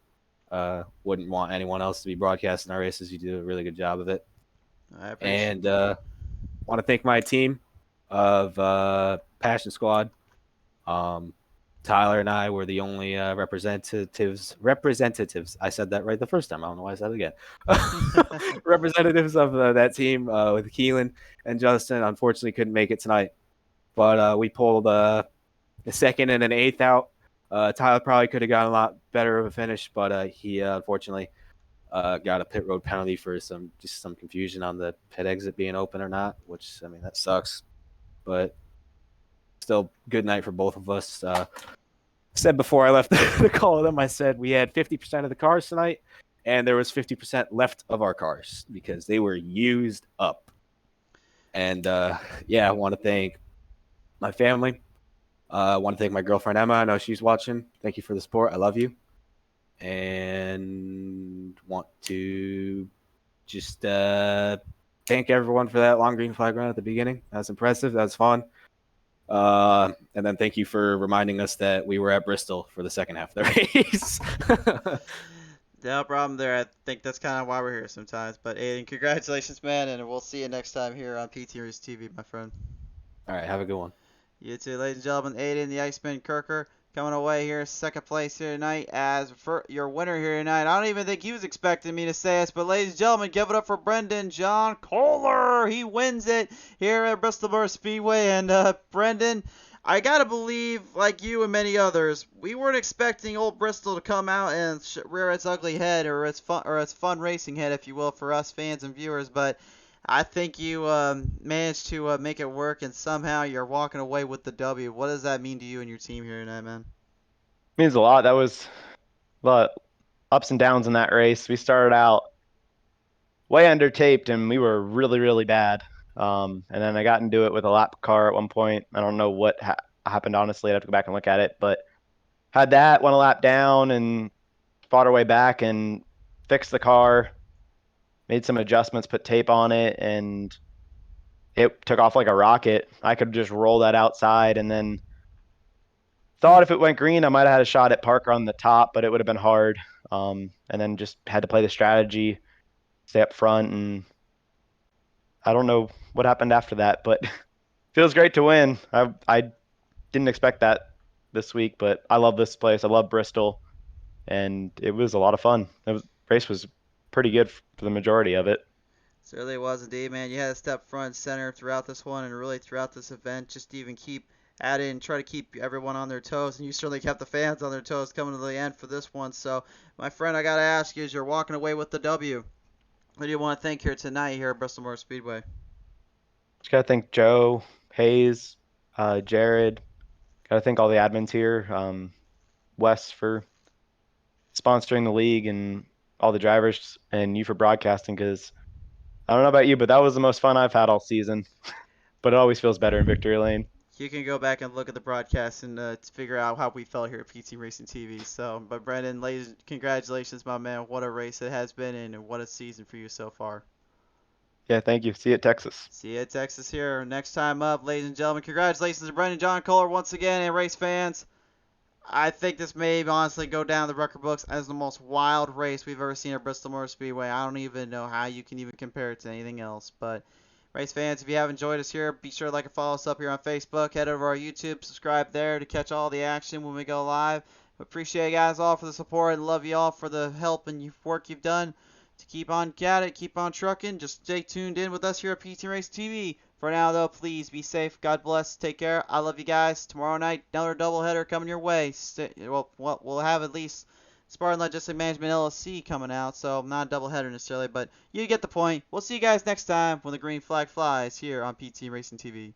Wouldn't want anyone else to be broadcasting our races. You do a really good job of it. I appreciate it. And want to thank my team of Passion Squad. Tyler and I were the only representatives. I said that right the first time. I don't know why I said it again. Representatives of that team with Keelan and Justin. Unfortunately, couldn't make it tonight. But we pulled a 2nd and an 8th out. Tyler probably could have gotten a lot better of a finish, but he unfortunately got a pit road penalty for some confusion on the pit exit being open or not, which, I mean, that sucks. But still, good night for both of us. Said before I left the call with them, I said we had 50% of the cars tonight, and there was 50% left of our cars because they were used up. And, I want to thank my family. I want to thank my girlfriend Emma. I know she's watching. Thank you for the support. I love you. And want to just thank everyone for that long green flag run at the beginning. That was impressive. That was fun. And then thank you for reminding us that we were at Bristol for the second half of the race. No problem there. I think that's kind of why we're here sometimes. But Aiden, congratulations, man, and we'll see you next time here on PTM Racing TV, my friend. All right, have a good one. You too, ladies and gentlemen. Aiden, the Iceman Kirker, coming away here, second place here tonight as for your winner here tonight. I don't even think he was expecting me to say this, but ladies and gentlemen, give it up for Brendan John Kohler. He wins it here at Bristol Motor Speedway. And Brendan, I gotta believe, like you and many others, we weren't expecting old Bristol to come out and rear its ugly head, or its fun racing head, if you will, for us fans and viewers. But I think you managed to make it work, and somehow you're walking away with the W. What does that mean to you and your team here tonight, man? Means a lot. That was a lot of ups and downs in that race. We started out way under taped, and we were really, really bad. And then I got into it with a lap car at one point. I don't know what happened, honestly. I'd have to go back and look at it. But had that, went a lap down, and fought our way back and fixed the car. Made some adjustments, put tape on it, and it took off like a rocket. I could just roll that outside, and then thought if it went green, I might have had a shot at Parker on the top, but it would have been hard. And then just had to play the strategy, stay up front, and I don't know what happened after that, but feels great to win. I didn't expect that this week, but I love this place. I love Bristol, and it was a lot of fun. Race was pretty good for the majority of it. Certainly was indeed, man. You had to step front and center throughout this one and really throughout this event, just to even keep at it and try to keep everyone on their toes. And you certainly kept the fans on their toes coming to the end for this one. So, my friend, I got to ask you, as you're walking away with the W, who do you want to thank here tonight here at Bristol Motor Speedway? Just got to thank Joe, Hayes, Jared. Got to thank all the admins here, Wes for sponsoring the league, and all the drivers, and you for broadcasting, because I don't know about you, but that was the most fun I've had all season. But it always feels better in victory lane. You can go back and look at the broadcast and figure out how we felt here at PT Racing TV. So, but Brendan, ladies, congratulations, my man. What a race it has been, and what a season for you so far. Yeah, thank you. See you at Texas. See you at Texas here. Next time up, ladies and gentlemen, congratulations to Brendan John Kohler once again, and race fans. I think this may honestly go down the record books as the most wild race we've ever seen at Bristol Motor Speedway. I don't even know how you can even compare it to anything else. But race fans, if you have enjoyed us here, be sure to like and follow us up here on Facebook. Head over to our YouTube, subscribe there to catch all the action when we go live. Appreciate you guys all for the support, and love you all for the help and work you've done to keep on at it, keep on trucking. Just stay tuned in with us here at PT Race TV. For now, though, please be safe. God bless. Take care. I love you guys. Tomorrow night, another doubleheader coming your way. We'll have at least Spartan Logistic Management LLC coming out, so not a doubleheader necessarily, but you get the point. We'll see you guys next time when the green flag flies here on PT Racing TV.